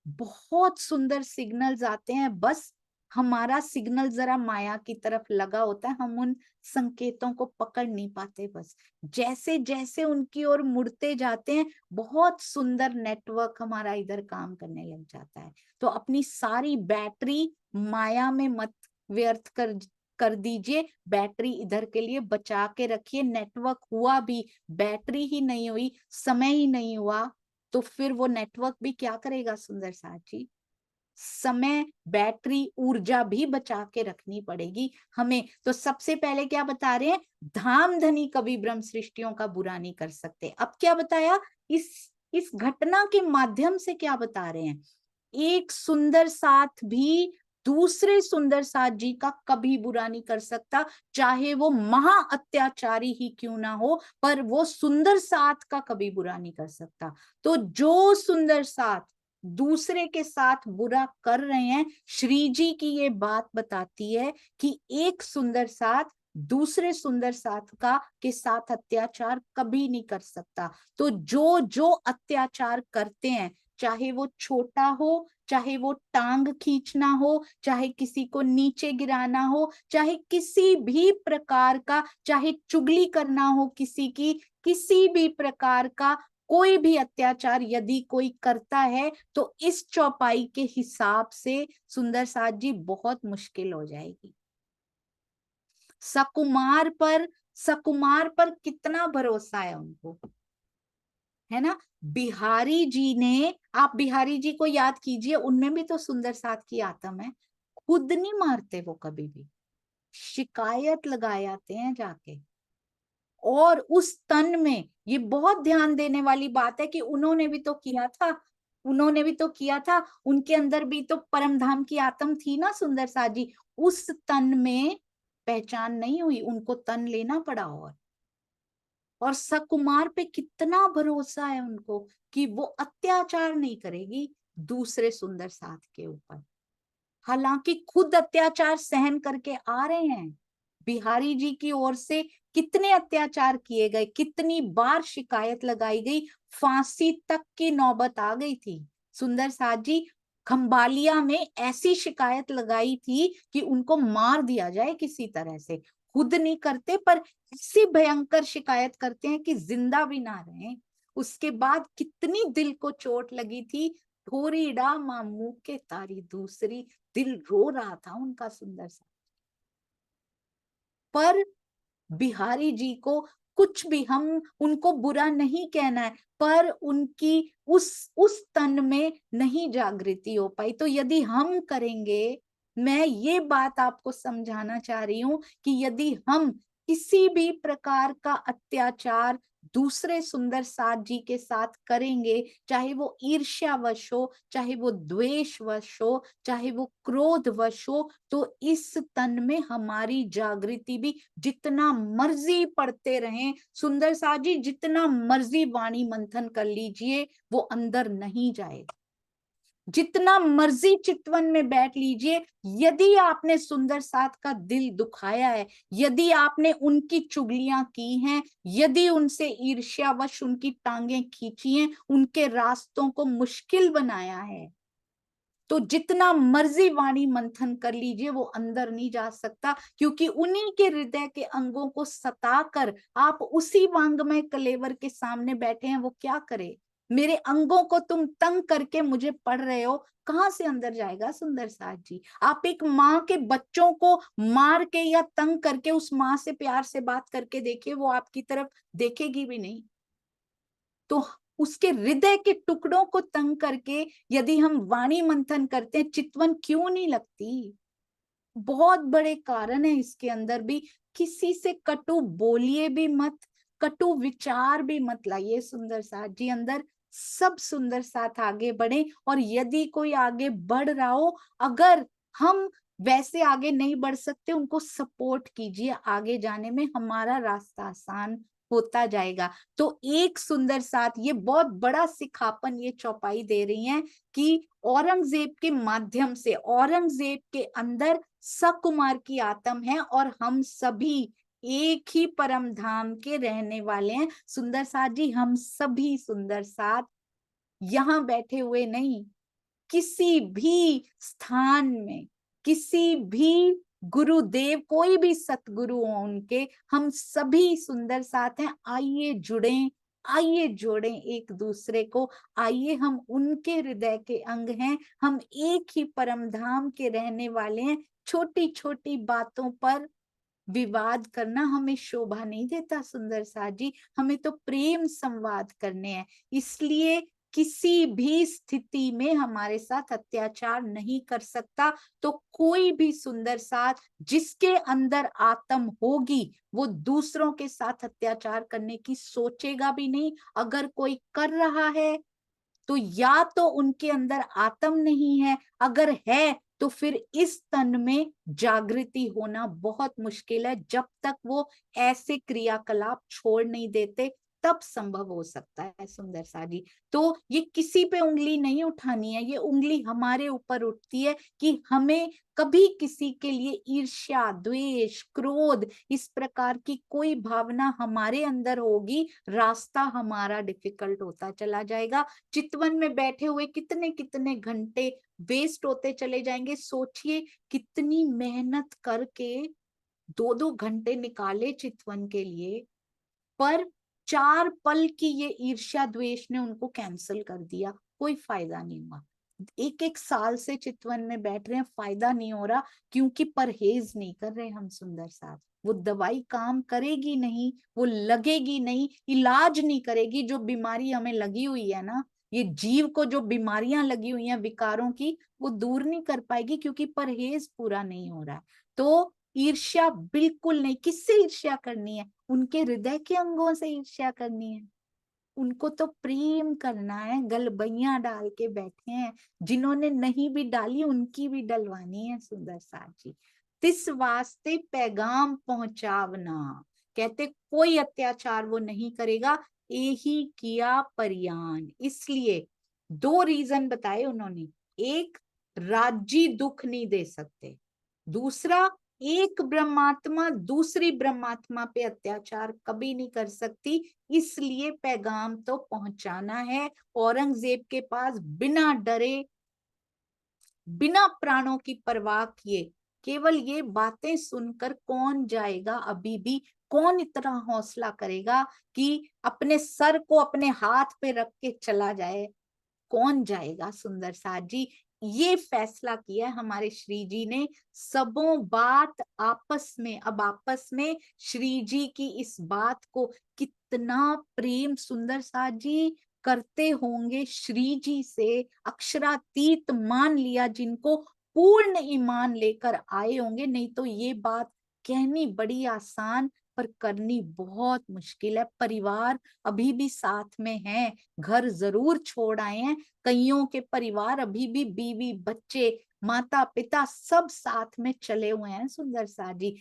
बहुत सुंदर सिग्नल्स आते हैं। बस हमारा सिग्नल जरा माया की तरफ लगा होता है, हम उन संकेतों को पकड़ नहीं पाते। बस जैसे जैसे उनकी ओर मुड़ते जाते हैं, बहुत सुंदर नेटवर्क हमारा इधर काम करने लग जाता है। तो अपनी सारी बैटरी माया में मत व्यर्थ कर दीजिए, बैटरी इधर के लिए बचा के रखिए। नेटवर्क हुआ भी, बैटरी ही नहीं हुई, समय ही नहीं हुआ, तो फिर वो नेटवर्क भी क्या करेगा सुंदर साथ जी। समय, बैटरी, ऊर्जा भी बचा के रखनी पड़ेगी हमें। तो सबसे पहले क्या बता रहे हैं, धाम धनी कभी ब्रह्म सृष्टियों का बुरा नहीं कर सकते। अब क्या बताया, इस घटना के माध्यम से क्या बता रहे हैं, एक सुंदर साथ भी दूसरे सुंदर साथ जी का कभी बुरा नहीं कर सकता, चाहे वो महा अत्याचारी ही क्यों ना हो, पर वो सुंदर साथ का कभी बुरा नहीं कर सकता। तो जो सुंदर साथ दूसरे के साथ बुरा कर रहे हैं, श्री जी की ये बात बताती है कि एक सुंदर साथ दूसरे सुंदर साथ का के साथ अत्याचार कभी नहीं कर सकता। तो जो जो अत्याचार करते हैं, चाहे वो छोटा हो, चाहे वो टांग खींचना हो, चाहे किसी को नीचे गिराना हो, चाहे किसी भी प्रकार का, चाहे चुगली करना हो किसी की, किसी भी प्रकार का कोई भी अत्याचार यदि कोई करता है, तो इस चौपाई के हिसाब से सुंदर साथ जी बहुत मुश्किल हो जाएगी। सकुमार पर कितना भरोसा है उनको, है ना। बिहारी जी ने, आप बिहारी जी को याद कीजिए, उनमें भी तो सुंदर साथ की आत्म है। खुद नहीं मारते वो कभी भी, शिकायत लगाए आते हैं जाके। और उस तन में ये बहुत ध्यान देने वाली बात है कि उन्होंने भी तो किया था, उन्होंने भी तो किया था, उनके अंदर भी तो परम धाम की आत्म थी ना सुंदर साथ जी। उस तन में पहचान नहीं हुई, उनको तन लेना पड़ा। और सकुमार पे कितना भरोसा है उनको कि वो अत्याचार नहीं करेगी दूसरे सुंदर साथ के ऊपर, हालांकि खुद अत्याचार सहन करके आ रहे हैं। बिहारी जी की ओर से कितने अत्याचार किए गए, कितनी बार शिकायत लगाई गई, फांसी तक की नौबत आ गई थी। सुंदर साथ जी खंबालिया में ऐसी शिकायत लगाई थी कि उनको मार दिया जाए किसी तरह से, खुद नहीं करते पर ऐसी भयंकर शिकायत करते हैं कि जिंदा भी ना रहे। उसके बाद कितनी दिल को चोट लगी थी, थोड़ी डा मामू के तारी दूसरी, दिल रो रहा था उनका सुंदर सा। पर बिहारी जी को कुछ भी, हम उनको बुरा नहीं कहना है, पर उनकी उस तन में नहीं जागृति हो पाई। तो यदि हम करेंगे, मैं ये बात आपको समझाना चाह रही हूं कि यदि हम किसी भी प्रकार का अत्याचार दूसरे सुंदर साथ जी के साथ करेंगे, चाहे वो ईर्ष्यावश हो, चाहे वो द्वेषवश हो, चाहे वो क्रोधवश हो, तो इस तन में हमारी जागृति भी, जितना मर्जी पढ़ते रहें सुंदर साथ जी, जितना मर्जी वाणी मंथन कर लीजिए, वो अंदर नहीं जाएगा। जितना मर्जी चितवन में बैठ लीजिए, यदि आपने सुंदर साथ का दिल दुखाया है, यदि आपने उनकी चुगलियां की हैं, यदि उनसे ईर्ष्यावश उनकी टांगें खींची हैं, उनके रास्तों को मुश्किल बनाया है, तो जितना मर्जी वाणी मंथन कर लीजिए, वो अंदर नहीं जा सकता। क्योंकि उन्हीं के हृदय के अंगों को सताकर आप उसी वांगमय कलेवर के सामने बैठे हैं। वो क्या करे? मेरे अंगों को तुम तंग करके मुझे पढ़ रहे हो, कहां से अंदर जाएगा सुंदर साथ जी? आप एक माँ के बच्चों को मार के या तंग करके उस माँ से प्यार से बात करके देखिए, वो आपकी तरफ देखेगी भी नहीं। तो उसके हृदय के टुकड़ों को तंग करके यदि हम वाणी मंथन करते हैं, चितवन क्यों नहीं लगती? बहुत बड़े कारण है इसके अंदर भी। किसी से कटु बोलिए भी मत, कटु विचार भी मत लाइए सुंदर साथ जी अंदर। सब सुंदर साथ आगे बढ़े, और यदि कोई आगे बढ़ रहा हो, अगर हम वैसे आगे नहीं बढ़ सकते, उनको सपोर्ट कीजिए, आगे जाने में हमारा रास्ता आसान होता जाएगा। तो एक सुंदर साथ ये बहुत बड़ा सिखापन ये चौपाई दे रही हैं कि औरंगजेब के माध्यम से, औरंगजेब के अंदर सकुमार की आत्म है, और हम सभी एक ही परम धाम के रहने वाले हैं। सुंदर साथ जी, हम सभी सुंदर साथ यहाँ बैठे हुए नहीं, किसी भी स्थान में, किसी भी गुरुदेव, कोई भी सतगुरु हो उनके, हम सभी सुंदर साथ हैं। आइए जुड़ें, आइए जोड़ें एक दूसरे को, आइए हम उनके हृदय के अंग हैं, हम एक ही परम धाम के रहने वाले हैं। छोटी छोटी बातों पर विवाद करना हमें शोभा नहीं देता सुंदर साथ जी, हमें तो प्रेम संवाद करने हैं। इसलिए किसी भी स्थिति में हमारे साथ अत्याचार नहीं कर सकता। तो कोई भी सुंदर साथ जिसके अंदर आत्म होगी, वो दूसरों के साथ अत्याचार करने की सोचेगा भी नहीं। अगर कोई कर रहा है, तो या तो उनके अंदर आत्म नहीं है, अगर है तो फिर इस तन में जागृति होना बहुत मुश्किल है। जब तक वो ऐसे क्रियाकलाप छोड़ नहीं देते, तब संभव हो सकता है सुंदर सा जी। तो ये किसी पे उंगली नहीं उठानी है, ये उंगली हमारे ऊपर उठती है कि हमें कभी किसी के लिए ईर्ष्या, द्वेष, क्रोध, इस प्रकार की कोई भावना हमारे अंदर होगी, रास्ता हमारा डिफिकल्ट होता चला जाएगा। चितवन में बैठे हुए कितने कितने घंटे वेस्ट होते चले जाएंगे। सोचिए कितनी मेहनत करके 2-2 घंटे निकाले चितवन के लिए, पर 4 पल की ये ईर्ष्या द्वेष ने उनको कैंसिल कर दिया, कोई फायदा नहीं हुआ। 1-1 साल से चितवन में बैठ रहे हैं, फायदा नहीं हो रहा, क्योंकि परहेज नहीं कर रहे हम सुंदर साथ। वो दवाई काम करेगी नहीं, वो लगेगी नहीं, इलाज नहीं करेगी। जो बीमारी हमें लगी हुई है ना, ये जीव को जो बीमारियां लगी हुई हैं विकारों की, वो दूर नहीं कर पाएगी, क्योंकि परहेज पूरा नहीं हो रहा है। तो ईर्ष्या बिल्कुल नहीं। किससे ईर्ष्या करनी है? उनके हृदय के अंगों से ईर्ष्या करनी है। उनको तो प्रेम करना है। गलबैया डाल के बैठे हैं, जिन्होंने नहीं भी डाली उनकी भी डलवानी है सुंदर साथ जी। तिस वास्ते पैगाम पहुंचावना, कहते कोई अत्याचार वो नहीं करेगा, यही किया परियान। इसलिए 2 रीजन बताए उन्होंने। एक, राज्य दुख नहीं दे सकते। दूसरा, एक ब्रह्मात्मा दूसरी ब्रह्मात्मा पे अत्याचार कभी नहीं कर सकती, इसलिए पैगाम तो पहुंचाना है औरंगजेब के पास, बिना डरे, बिना प्राणों की परवाह किए। केवल ये बातें सुनकर कौन जाएगा अभी भी, कौन इतना हौसला करेगा कि अपने सर को अपने हाथ पे रख के चला जाए, कौन जाएगा सुंदर साथ जी। ये फैसला किया है हमारे श्री जी ने, सबों बात आपस में, अब आपस में श्री जी की इस बात को कितना प्रेम सुंदर साथ जी करते होंगे श्री जी से, अक्षरातीत मान लिया, जिनको पूर्ण ईमान लेकर आए होंगे। नहीं तो ये बात कहनी बड़ी आसान पर करनी बहुत मुश्किल है। परिवार अभी भी साथ में है, घर जरूर छोड़ आए हैं, कईयों के परिवार अभी भी बीवी बच्चे माता पिता सब साथ में चले हुए हैं सुंदर सा जी।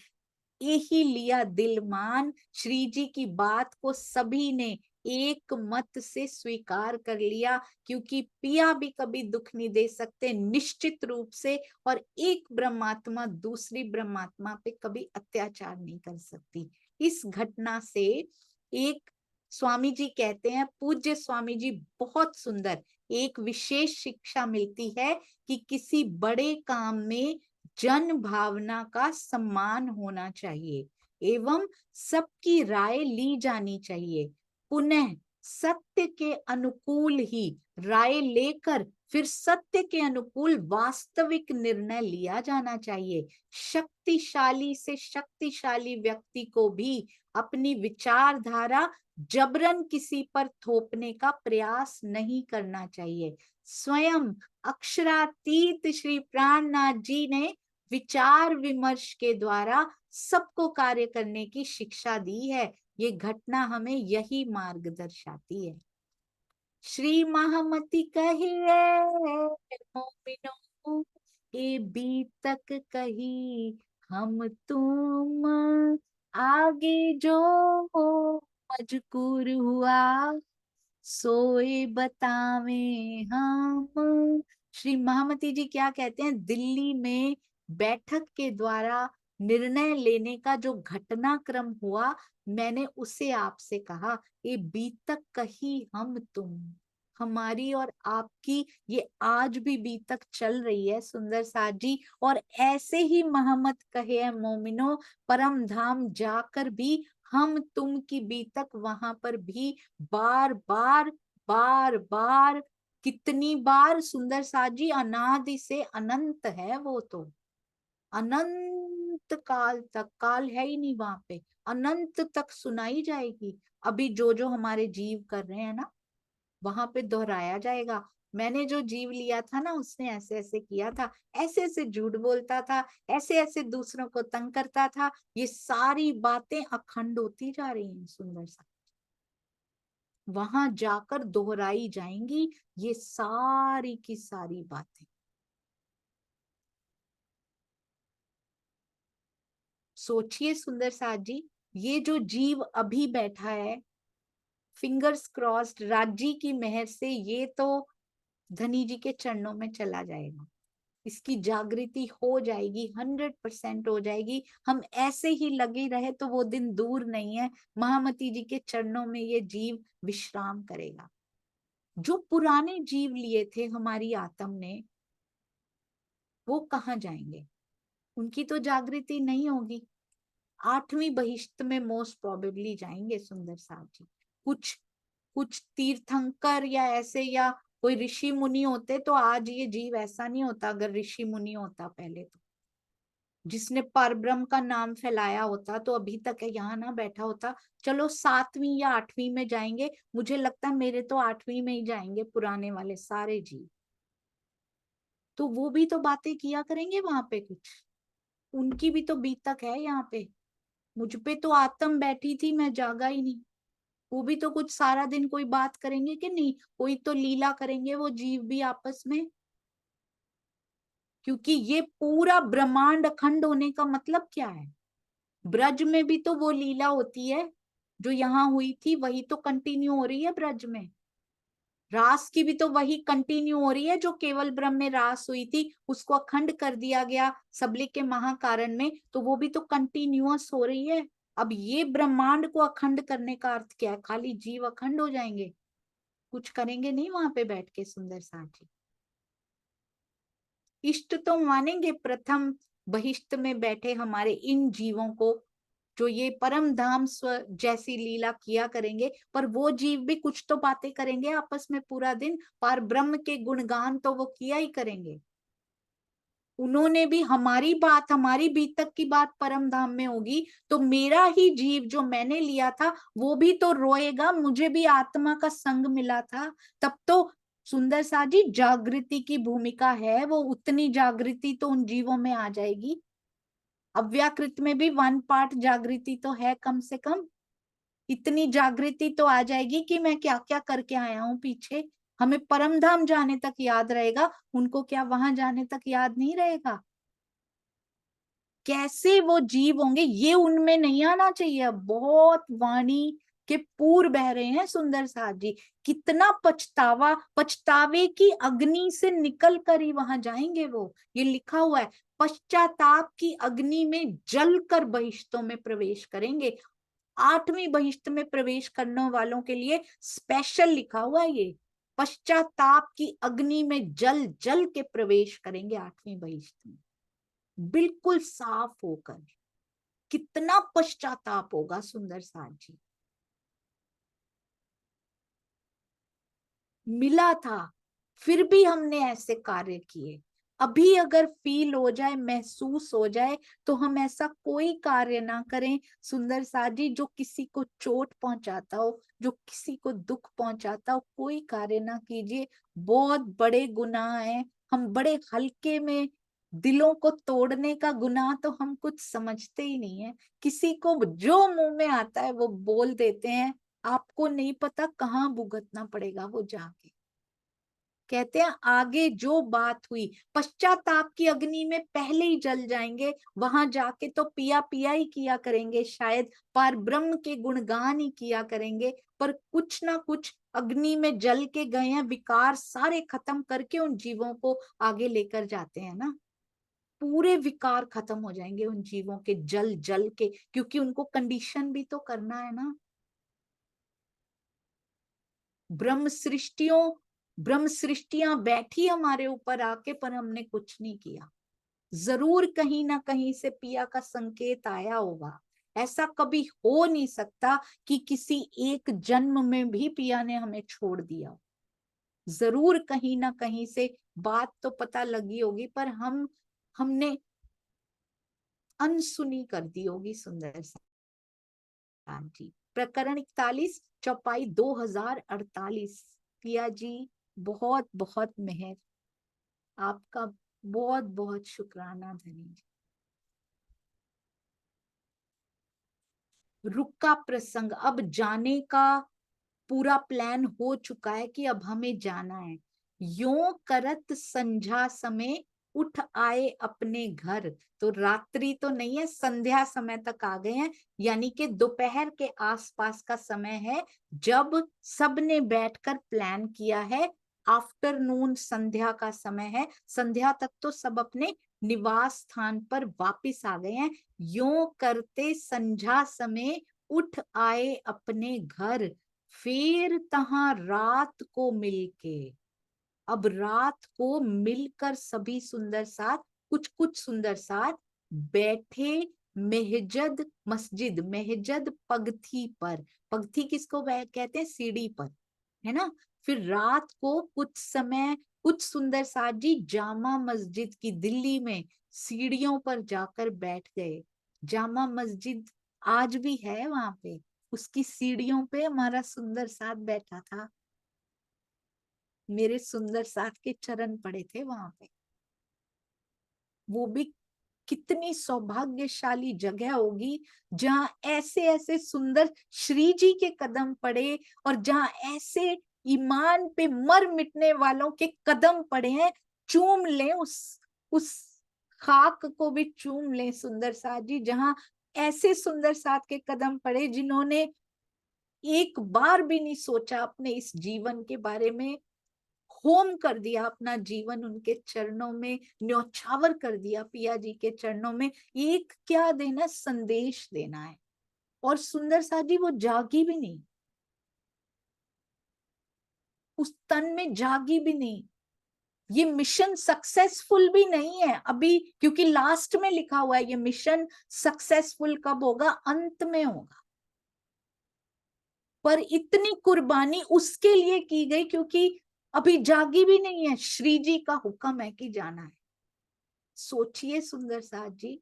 यही लिया दिल मान, श्री जी की बात को सभी ने एक मत से स्वीकार कर लिया, क्योंकि पिया भी कभी दुख नहीं दे सकते निश्चित रूप से, और एक ब्रह्मात्मा दूसरी ब्रह्मात्मा पे कभी अत्याचार नहीं कर सकती। इस घटना से एक स्वामी जी कहते हैं, पूज्य स्वामी जी, बहुत सुंदर एक विशेष शिक्षा मिलती है कि किसी बड़े काम में जन भावना का सम्मान होना चाहिए एवं सबकी राय ली जानी चाहिए। पुनः सत्य के अनुकूल ही राय लेकर फिर सत्य के अनुकूल वास्तविक निर्णय लिया जाना चाहिए। शक्तिशाली से शक्तिशाली व्यक्ति को भी अपनी विचारधारा जबरन किसी पर थोपने का प्रयास नहीं करना चाहिए। स्वयं अक्षरातीत श्री प्राणनाथ जी ने विचार विमर्श के द्वारा सबको कार्य करने की शिक्षा दी है। ये घटना हमें यही मार्ग दर्शाती है। श्री महामती कहिए मोमिनो, ए बीतक कही हम तुम, आगे जो मजकूर हुआ सोए बतावे हम। श्री महामती जी क्या कहते हैं, दिल्ली में बैठक के द्वारा निर्णय लेने का जो घटनाक्रम हुआ, मैंने उसे आपसे कहा, ये बीतक कही हम तुम, हमारी और आपकी ये आज भी बीतक चल रही है सुंदर साथ जी। और ऐसे ही महमत कहे है मोमिनो, परम धाम जाकर भी हम तुम की बीतक वहां पर भी बार बार बार बार, कितनी बार सुंदर साथ जी, अनादि से अनंत है वो तो, अनंत काल तक, काल है ही नहीं वहां पे, अनंत तक सुनाई जाएगी। अभी जो जो हमारे जीव कर रहे हैं ना, वहां पे दोहराया जाएगा। मैंने जो जीव लिया था ना, उसने ऐसे ऐसे किया था, ऐसे ऐसे झूठ बोलता था, ऐसे ऐसे दूसरों को तंग करता था, ये सारी बातें अखंड होती जा रही हैं सुंदर सा, वहां जाकर दोहराई जाएंगी ये सारी की सारी बातें। सोचिए सुंदर साथ जी, ये जो जीव अभी बैठा है, फिंगर्स क्रॉस्ड, राज्य की मेहर से ये तो धनी जी के चरणों में चला जाएगा, इसकी जागृति हो जाएगी, 100% हो जाएगी। हम ऐसे ही लगे रहे तो वो दिन दूर नहीं है, महामती जी के चरणों में ये जीव विश्राम करेगा। जो पुराने जीव लिए थे हमारी आत्म ने, वो कहाँ जाएंगे, उनकी तो जागृति नहीं होगी, 8वीं बहिश्त में मोस्ट प्रोबेबली जाएंगे सुंदर साथ जी। कुछ कुछ तीर्थंकर या ऐसे, या कोई ऋषि मुनि होते तो आज ये जीव ऐसा नहीं होता। अगर ऋषि मुनि होता पहले, तो जिसने परब्रह्म का नाम फैलाया होता तो अभी तक है यहाँ ना बैठा होता। चलो 7वीं या 8वीं में जाएंगे, मुझे लगता है मेरे तो 8वीं में ही जाएंगे पुराने वाले सारे जीव, तो वो भी तो बातें किया करेंगे वहां पे कुछ, उनकी भी तो बीतक है यहाँ पे। मुझ पे तो आत्म बैठी थी, मैं जागा ही नहीं, वो भी तो कुछ सारा दिन कोई बात करेंगे कि नहीं, कोई तो लीला करेंगे वो जीव भी आपस में। क्योंकि ये पूरा ब्रह्मांड अखंड होने का मतलब क्या है, ब्रज में भी तो वो लीला होती है जो यहाँ हुई थी, वही तो कंटिन्यू हो रही है ब्रज में। रास की भी तो वही कंटिन्यू हो रही है जो केवल ब्रह्म में रास हुई थी, उसको अखंड कर दिया गया सबले के महाकारण में, तो वो भी तो कंटिन्यूअस हो रही है। अब ये ब्रह्मांड को अखंड करने का अर्थ क्या है? खाली जीव अखंड हो जाएंगे, कुछ करेंगे नहीं वहां पे बैठ के सुंदर साथ जी। इष्ट तो मानेंगे प्रथम बहिष्ठ में बैठे हमारे इन जीवों को, जो ये परम धाम स्व जैसी लीला किया करेंगे, पर वो जीव भी कुछ तो बातें करेंगे आपस में पूरा दिन, पर ब्रह्म के गुणगान तो वो किया ही करेंगे। उन्होंने भी हमारी बात, हमारी बीतक की बात परम धाम में होगी, तो मेरा ही जीव जो मैंने लिया था वो भी तो रोएगा, मुझे भी आत्मा का संग मिला था। तब तो सुंदर सा जी जागृति की भूमिका है, वो उतनी जागृति तो उन जीवों में आ जाएगी। अव्याकृत में भी 1 पार्ट जागृति तो है कम से कम, इतनी जागृति तो आ जाएगी कि मैं क्या क्या करके आया हूं पीछे। हमें परम धाम जाने तक याद रहेगा, उनको क्या वहां जाने तक याद नहीं रहेगा? कैसे वो जीव होंगे ये उनमें नहीं आना चाहिए। बहुत वाणी के पूर बह रहे हैं सुंदर साथ जी। कितना पछतावा, पछतावे की अग्नि से निकल कर ही वहां जाएंगे वो। ये लिखा हुआ है, पश्चाताप की अग्नि में जलकर बहिश्तों में प्रवेश करेंगे। 8वीं बहिश्त में प्रवेश करने वालों के लिए स्पेशल लिखा हुआ है ये, पश्चाताप की अग्नि में जल जल के प्रवेश करेंगे 8वीं बहिश्त में, बिल्कुल साफ होकर। कितना पश्चाताप होगा सुंदर साथ जी। मिला था, फिर भी हमने ऐसे कार्य किए। अभी अगर फील हो जाए, महसूस हो जाए, तो हम ऐसा कोई कार्य ना करें सुंदर साथ जी जो किसी को चोट पहुंचाता हो, जो किसी को दुख पहुंचाता हो। कोई कार्य ना कीजिए, बहुत बड़े गुनाह हैं। हम बड़े हल्के में, दिलों को तोड़ने का गुनाह तो हम कुछ समझते ही नहीं है। किसी को जो मुंह में आता है वो बोल देते हैं, आपको नहीं पता कहाँ भुगतना पड़ेगा वो जाके। कहते हैं आगे जो बात हुई, पश्चाताप की अग्नि में पहले ही जल जाएंगे, वहां जाके तो पिया पिया ही किया करेंगे शायद, पर ब्रह्म के गुणगान ही किया करेंगे। पर कुछ ना कुछ अग्नि में जल के गए हैं, विकार सारे खत्म करके उन जीवों को आगे लेकर जाते हैं ना। पूरे विकार खत्म हो जाएंगे उन जीवों के जल जल के, क्योंकि उनको कंडीशन भी तो करना है ना। ब्रह्म सृष्टियां बैठी हमारे ऊपर आके, पर हमने कुछ नहीं किया। जरूर कहीं ना कहीं से पिया का संकेत आया होगा। ऐसा कभी हो नहीं सकता कि किसी एक जन्म में भी पिया ने हमें छोड़ दिया। जरूर कहीं ना कहीं से बात तो पता लगी होगी, पर हमने अनसुनी कर दी होगी सुंदर सा जी। प्रकरण 41 चौपाई 2048। पिया जी बहुत बहुत मेहर, आपका बहुत बहुत शुक्राना धनी। रुका प्रसंग, अब जाने का पूरा प्लान हो चुका है कि अब हमें जाना है। यो करत संध्या समय उठ आए अपने घर। तो रात्रि तो नहीं है, संध्या समय तक आ गए हैं, यानी कि दोपहर के आसपास का समय है जब सबने बैठकर प्लान किया है। आफ्टरनून संध्या का समय है, संध्या तक तो सब अपने निवास स्थान पर वापिस आ गए हैं। यो करते संध्या समय उठ आए अपने घर, फिर तहां रात को मिलके। अब रात को मिलकर सभी सुंदर साथ, कुछ कुछ सुंदर साथ बैठे मेहजद मस्जिद, मेहजद पगथी पर। पगथी किसको कहते हैं? सीढ़ी पर, है ना। फिर रात को कुछ समय कुछ सुंदर साथ जी जामा मस्जिद की, दिल्ली में सीढ़ियों पर जाकर बैठ गए। जामा मस्जिद आज भी है वहां पे, उसकी सीढ़ियों पे हमारा सुंदर साथ बैठा था। मेरे सुंदर साथ के चरण पड़े थे वहां पे। वो भी कितनी सौभाग्यशाली जगह होगी जहां ऐसे ऐसे सुंदर श्री जी के कदम पड़े, और जहां ऐसे ईमान पे मर मिटने वालों के कदम पड़े हैं। चूम लें उस खाक को भी चूम लें सुंदर साथ जी, जहां ऐसे सुंदर साथ के कदम पड़े जिन्होंने एक बार भी नहीं सोचा अपने इस जीवन के बारे में, होम कर दिया अपना जीवन उनके चरणों में, न्यौछावर कर दिया पिया जी के चरणों में। एक क्या देना, संदेश देना है। और सुंदर सा जी वो जागी भी नहीं, उस तन में जागी भी नहीं। ये मिशन सक्सेसफुल भी नहीं है अभी, क्योंकि लास्ट में लिखा हुआ है ये मिशन सक्सेसफुल कब होगा, अंत में होगा। पर इतनी कुर्बानी उसके लिए की गई क्योंकि अभी जागी भी नहीं है, श्री जी का हुक्म है कि जाना है। सोचिए सुंदर साथ जी,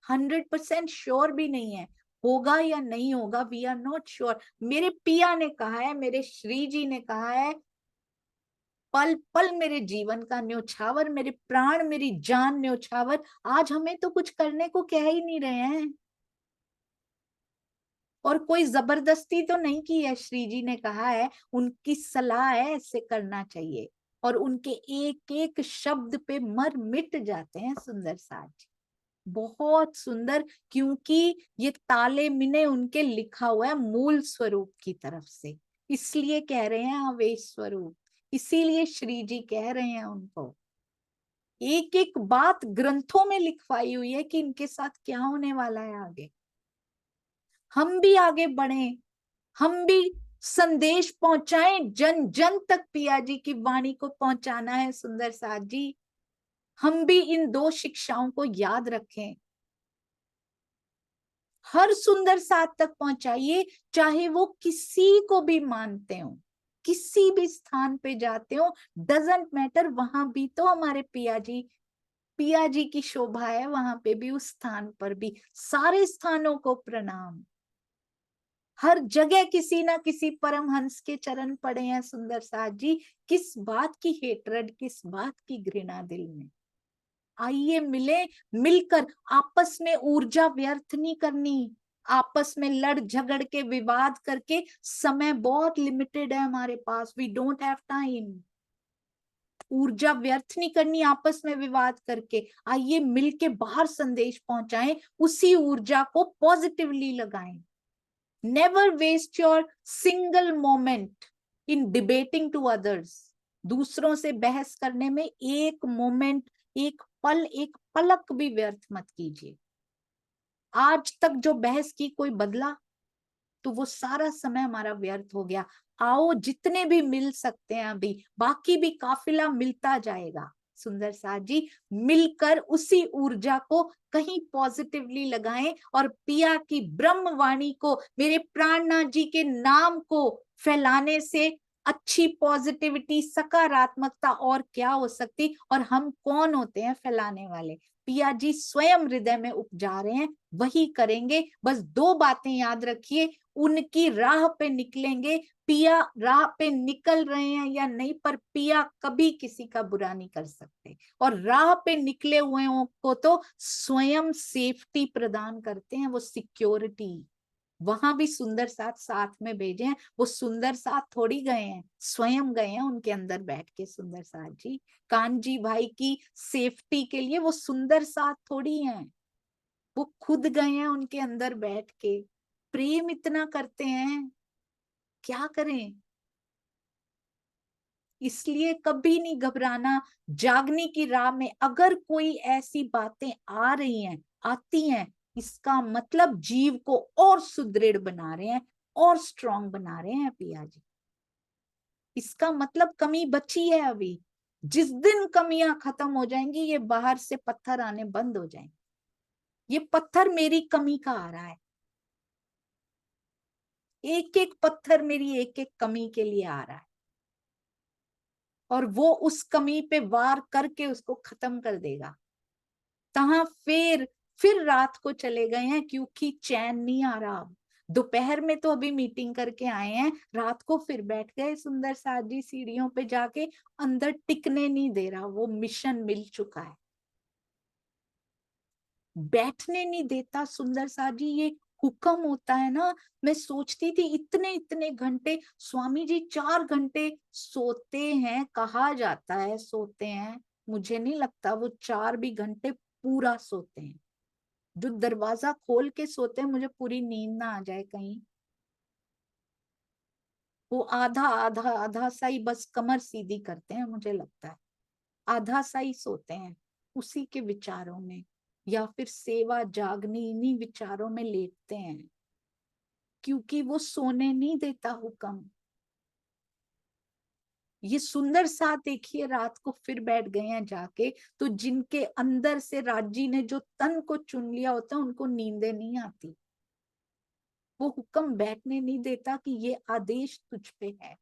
100% श्योर भी नहीं है होगा या नहीं होगा, वी आर नॉट श्योर। मेरे पिया ने कहा है, मेरे श्री जी ने कहा है, पल पल मेरे जीवन का न्योछावर, मेरे प्राण मेरी जान न्योछावर। आज हमें तो कुछ करने को कह ही नहीं रहे हैं, और कोई जबरदस्ती तो नहीं की है। श्री जी ने कहा है, उनकी सलाह है ऐसे करना चाहिए, और उनके एक एक शब्द पे मर मिट जाते हैं सुंदर साथ जी। बहुत सुंदर, क्योंकि ये ताले मिने उनके लिखा हुआ है मूल स्वरूप की तरफ से, इसलिए कह रहे हैं आवेश स्वरूप, इसीलिए श्री जी कह रहे हैं उनको। एक एक बात ग्रंथों में लिखवाई हुई है कि इनके साथ क्या होने वाला है आगे। हम भी आगे बढ़े, हम भी संदेश पहुंचाएं, जन जन तक पिया जी की वाणी को पहुंचाना है सुंदर साथ जी। हम भी इन दो शिक्षाओं को याद रखें, हर सुंदर साथ तक पहुंचाइए, चाहे वो किसी को भी मानते हो, किसी भी स्थान पे जाते हो, डजेंट मैटर, वहां भी तो हमारे पिया जी की शोभा है, वहां पे भी, उस स्थान पर भी। सारे स्थानों को प्रणाम, हर जगह किसी ना किसी परमहंस के चरण पड़े हैं सुंदर साथ जी। किस बात की हेट्रेड, किस बात की घृणा दिल में। आइए मिले, मिलकर आपस में ऊर्जा व्यर्थ नहीं करनी, आपस में लड़ झगड़ के विवाद करके, समय बहुत लिमिटेड है हमारे पास, वी डोंट हैव टाइम। ऊर्जा व्यर्थ नहीं करनी आपस में विवाद करके, आइए मिलके बाहर संदेश पहुंचाएं, उसी ऊर्जा को पॉजिटिवली लगाएं। Never waste your single moment in debating to others. दूसरों से बहस करने में एक मोमेंट, एक पल, एक पलक भी व्यर्थ मत कीजिए। आज तक जो बहस की कोई बदला, तो वो सारा समय हमारा व्यर्थ हो गया। आओ जितने भी मिल सकते हैं अभी, बाकी भी काफिला मिलता जाएगा सुंदर साथ जी। मिलकर उसी ऊर्जा को कहीं पॉजिटिवली लगाएं, और पिया की ब्रह्म वाणी को, मेरे प्राणनाथ जी के नाम को फैलाने से अच्छी पॉजिटिविटी, सकारात्मकता और क्या हो सकती। और हम कौन होते हैं फैलाने वाले, पिया जी स्वयं हृदय में उपजा रहे हैं, वही करेंगे। बस दो बातें याद रखिए, उनकी राह पे निकलेंगे, पिया राह पे निकल रहे हैं या नहीं, पर पिया कभी किसी का बुरा नहीं कर सकते, और राह पे निकले हुए को तो स्वयं सेफ्टी प्रदान करते हैं, वो सिक्योरिटी। वहां भी सुंदर साथ साथ में भेजे हैं, वो सुंदर साथ थोड़ी गए हैं, स्वयं गए हैं उनके अंदर बैठ के सुंदर साथ जी। कानजी भाई की सेफ्टी के लिए वो सुंदर साथ थोड़ी हैं, वो खुद गए हैं उनके अंदर बैठ के, प्रेम इतना करते हैं, क्या करें। इसलिए कभी नहीं घबराना, जागने की राह में अगर कोई ऐसी बातें आ रही हैं, आती हैं, इसका मतलब जीव को और सुदृढ़ बना रहे हैं, और स्ट्रांग बना रहे हैं पिया जी। इसका मतलब कमी बची है अभी, जिस दिन कमियां खत्म हो जाएंगी, ये बाहर से पत्थर आने बंद हो जाएंगे। ये पत्थर मेरी कमी का आ रहा है, एक एक पत्थर मेरी एक एक कमी के लिए आ रहा है, और वो उस कमी पे वार करके उसको खत्म कर देगा। तहा फिर रात को चले गए हैं, क्योंकि चैन नहीं आ रहा अब। दोपहर में तो अभी मीटिंग करके आए हैं, रात को फिर बैठ गए सुंदर साथ जी सीढ़ियों पे जाके, अंदर टिकने नहीं दे रहा, वो मिशन मिल चुका है, बैठने नहीं देता सुंदर साथ जी। ये हुक्म होता है ना। मैं सोचती थी इतने इतने घंटे स्वामी जी 4 घंटे सोते हैं, कहा जाता है सोते हैं, मुझे नहीं लगता वो 4 भी घंटे पूरा सोते हैं। जो दरवाजा खोल के सोते हैं, मुझे पूरी नींद ना आ जाए कहीं। वो आधा आधा आधा सा ही बस कमर सीधी करते हैं, मुझे लगता है आधा सा ही सोते हैं उसी के विचारों में, या फिर सेवा जागनी इन्हीं विचारों में लेटते हैं, क्योंकि वो सोने नहीं देता हुक्म। ये सुंदर साथ देखिए रात को फिर बैठ गए हैं जाके, तो जिनके अंदर से राजी ने जो तन को चुन लिया होता है उनको नींदें नहीं आती। वो हुक्म बैठने नहीं देता कि ये आदेश तुझ पे है।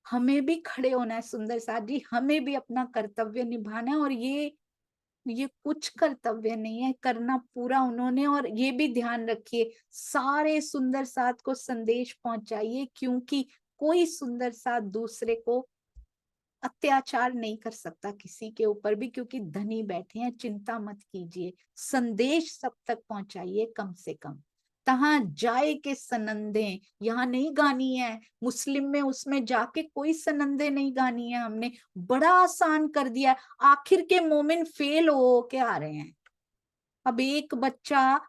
हमें भी खड़े होना है सुंदर साथ जी, हमें भी अपना कर्तव्य निभाना है। और ये कुछ कर्तव्य नहीं है, करना पूरा उन्होंने। और ये भी ध्यान रखिए, सारे सुंदर साथ को संदेश पहुंचाइए, क्योंकि कोई सुंदर साथ दूसरे को अत्याचार नहीं कर सकता किसी के ऊपर भी, क्योंकि धनी बैठे हैं। चिंता मत कीजिए, संदेश सब तक पहुंचाइए कम से कम। तहां जाए के सनंदे, यहाँ नहीं गानी है। मुस्लिम में उसमें जाके कोई सनंदे नहीं गानी है, हमने बड़ा आसान कर दिया। आखिर के मोमिन फेल हो के आ रहे हैं। अब एक बच्चा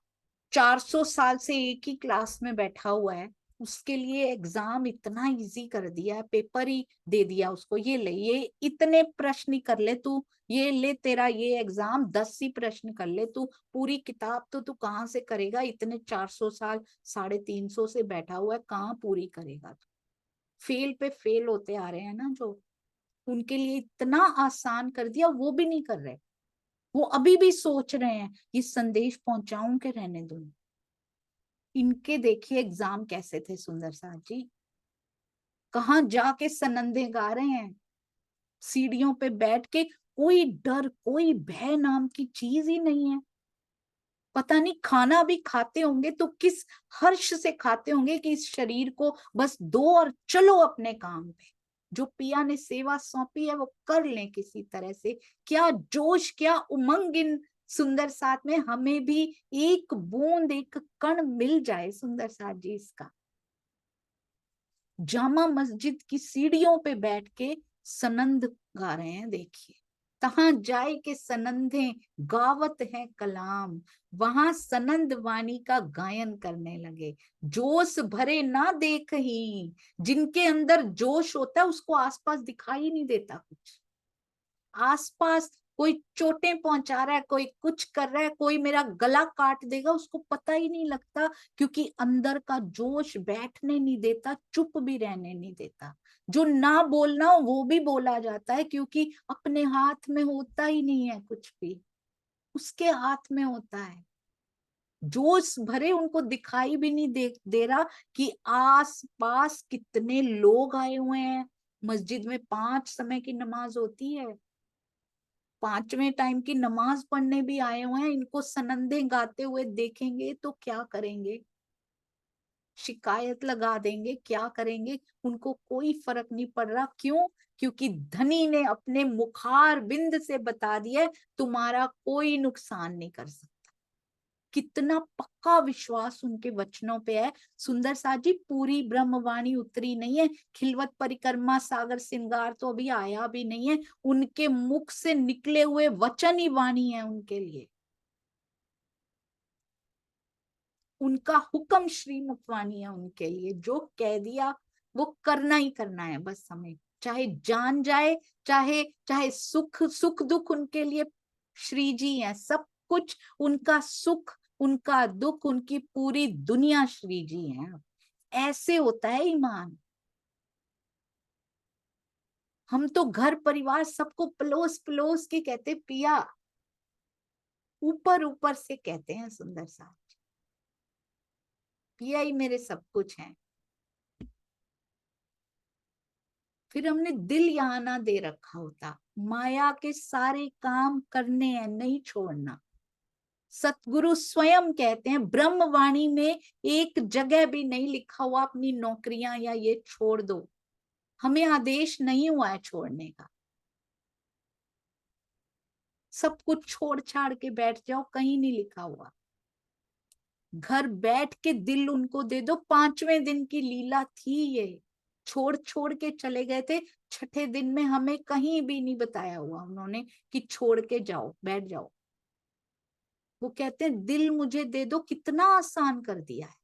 400 साल से एक ही क्लास में बैठा हुआ है, उसके लिए एग्जाम इतना इजी कर दिया है, पेपर ही दे दिया उसको, ये ले, ये इतने प्रश्न ही कर ले तू, ये ले तेरा ये एग्जाम 10 ही प्रश्न कर ले तू, पूरी किताब तो तू कहाँ से करेगा, इतने 400 साल 350 से बैठा हुआ है, कहाँ पूरी करेगा तू। फेल पे फेल होते आ रहे हैं ना जो, उनके लिए इतना आसान कर दिया, वो भी नहीं कर रहे। वो अभी भी सोच रहे हैं ये संदेश पहुंचाऊं के रहने दूं। इनके देखिए एग्जाम कैसे थे सुंदर साथ जी, कहाँ जाके सनंदे गा रहे हैं, सीढ़ियों पे बैठ के, कोई डर कोई भय नाम की चीज ही नहीं है। पता नहीं खाना भी खाते होंगे तो किस हर्ष से खाते होंगे कि इस शरीर को बस दो और चलो अपने काम पे, जो पिया ने सेवा सौंपी है वो कर लें किसी तरह से। क्या जोश क्या उमंग इन सुंदर साथ में, हमें भी एक बूंद एक कण मिल जाए सुंदर साथ जी इसका। जामा मस्जिद की सीढ़ियों पे बैठ के सनंद गा रहे हैं देखिए, तहां जाए के सनंदे गावत है कलाम, वहां सनंद वाणी का गायन करने लगे। जोश भरे ना देख ही, जिनके अंदर जोश होता है उसको आसपास दिखाई नहीं देता कुछ। आसपास कोई चोटें पहुंचा रहा है, कोई कुछ कर रहा है, कोई मेरा गला काट देगा, उसको पता ही नहीं लगता, क्योंकि अंदर का जोश बैठने नहीं देता, चुप भी रहने नहीं देता। जो ना बोलना हो वो भी बोला जाता है, क्योंकि अपने हाथ में होता ही नहीं है कुछ भी, उसके हाथ में होता है। जोश भरे उनको दिखाई भी नहीं दे रहा कि आस पास कितने लोग आए हुए हैं। मस्जिद में 5 समय की नमाज होती है, 5वें टाइम की नमाज पढ़ने भी आए हुए हैं। इनको सनंदे गाते हुए देखेंगे तो क्या करेंगे, शिकायत लगा देंगे, क्या करेंगे, उनको कोई फर्क नहीं पड़ रहा। क्यों? क्योंकि धनी ने अपने मुखार बिंद से बता दिया तुम्हारा कोई नुकसान नहीं कर सकता। कितना पक्का विश्वास उनके वचनों पे है सुंदर साथ जी। पूरी ब्रह्मवाणी उतरी नहीं है, खिलवत परिक्रमा सागर श्रृंगार तो अभी आया भी नहीं है, उनके मुख से निकले हुए वचन ही वाणी है उनके लिए। उनका हुक्म श्रीमुख वाणी है उनके लिए, जो कह दिया वो करना ही करना है बस हमें, चाहे जान जाए, चाहे चाहे सुख सुख दुख उनके लिए श्री जी है सब कुछ। उनका सुख उनका दुख उनकी पूरी दुनिया श्री जी है। ऐसे होता है ईमान। हम तो घर परिवार सबको पलोस पलोस के कहते पिया, ऊपर ऊपर से कहते हैं सुंदर सा, पिया ही मेरे सब कुछ है। फिर हमने दिल यहाँ ना दे रखा होता, माया के सारे काम करने हैं, नहीं छोड़ना। सतगुरु स्वयं कहते हैं ब्रह्मवाणी में एक जगह भी नहीं लिखा हुआ अपनी नौकरियां या ये छोड़ दो, हमें आदेश नहीं हुआ है छोड़ने का। सब कुछ छोड़ छाड़ के बैठ जाओ, कहीं नहीं लिखा हुआ। घर बैठ के दिल उनको दे दो। 5वें दिन की लीला थी ये, छोड़ छोड़ के चले गए थे। छठे दिन में हमें कहीं भी नहीं बताया हुआ उन्होंने कि छोड़ के जाओ बैठ जाओ। वो कहते हैं दिल मुझे दे दो, कितना आसान कर दिया है,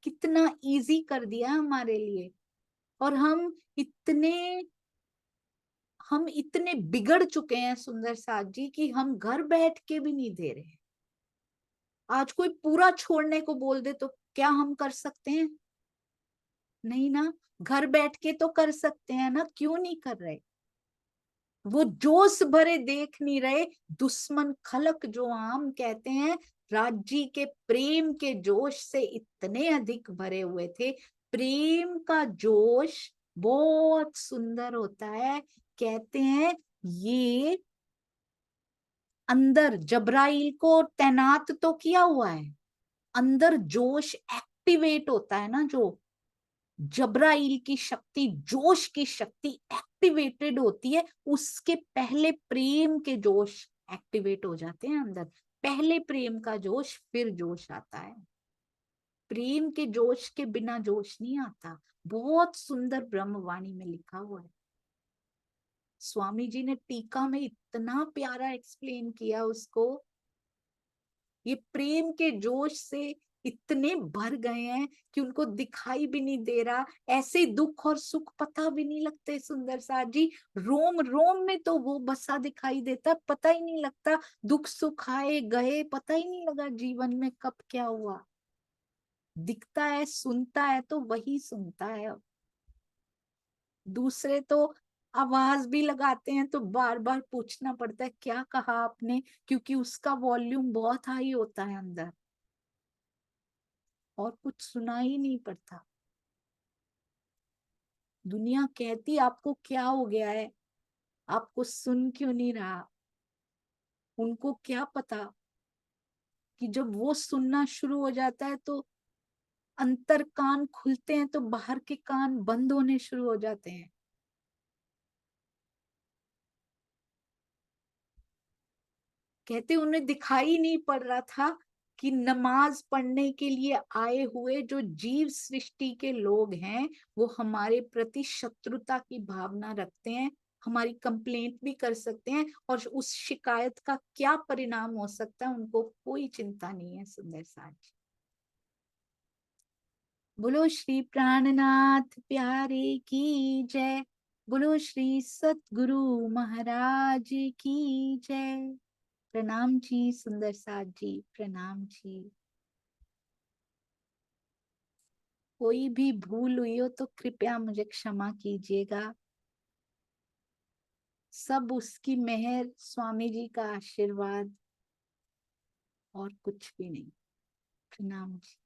कितना इजी कर दिया है हमारे लिए। और हम इतने बिगड़ चुके हैं सुंदर साथ जी कि हम घर बैठ के भी नहीं दे रहे। आज कोई पूरा छोड़ने को बोल दे तो क्या हम कर सकते हैं? नहीं ना। घर बैठ के तो कर सकते हैं ना, क्यों नहीं कर रहे? वो जोश भरे देख नहीं रहे, दुश्मन खलक जो आम कहते हैं, राजी के प्रेम के जोश से इतने अधिक भरे हुए थे। प्रेम का जोश बहुत सुंदर होता है। कहते हैं ये अंदर जबराइल को तैनात तो किया हुआ है, अंदर जोश एक्टिवेट होता है ना, जो जबराइल की शक्ति, जोश की शक्ति एक्टिवेटेड होती है, उसके पहले प्रेम के जोश एक्टिवेट हो जाते हैं अंदर। पहले प्रेम का जोश, फिर जोश आता है। प्रेम के जोश के बिना जोश नहीं आता। बहुत सुंदर ब्रह्मवाणी में लिखा हुआ है। स्वामी जी ने टीका में इतना प्यारा एक्सप्लेन किया उसको। ये प्रेम के जोश से इतने भर गए हैं कि उनको दिखाई भी नहीं दे रहा, ऐसे दुख और सुख पता भी नहीं लगते सुंदर साथ जी। रोम रोम में तो वो बसा दिखाई देता, पता ही नहीं लगता दुख सुख आए गए, पता ही नहीं लगा जीवन में कब क्या हुआ। दिखता है सुनता है तो वही सुनता है, दूसरे तो आवाज भी लगाते हैं तो बार बार पूछना पड़ता है क्या कहा आपने, क्योंकि उसका वॉल्यूम बहुत हाई होता है अंदर, और कुछ सुना ही नहीं पड़ता। दुनिया कहती आपको क्या हो गया है, आपको सुन क्यों नहीं रहा? उनको क्या पता कि जब वो सुनना शुरू हो जाता है तो अंतर कान खुलते हैं तो बाहर के कान बंद होने शुरू हो जाते हैं। कहते उन्हें दिखाई नहीं पड़ रहा था कि नमाज पढ़ने के लिए आए हुए जो जीव सृष्टि के लोग हैं वो हमारे प्रति शत्रुता की भावना रखते हैं, हमारी कंप्लेंट भी कर सकते हैं, और उस शिकायत का क्या परिणाम हो सकता है उनको कोई चिंता नहीं है। सुंदर साथ जी, बोलो श्री प्राणनाथ प्यारे की जय, बोलो श्री सतगुरु महाराज की जय। प्रणाम जी सुंदर साथ जी, प्रणाम जी। कोई भी भूल हुई हो तो कृपया मुझे क्षमा कीजिएगा। सब उसकी मेहर, स्वामी जी का आशीर्वाद, और कुछ भी नहीं। प्रणाम जी।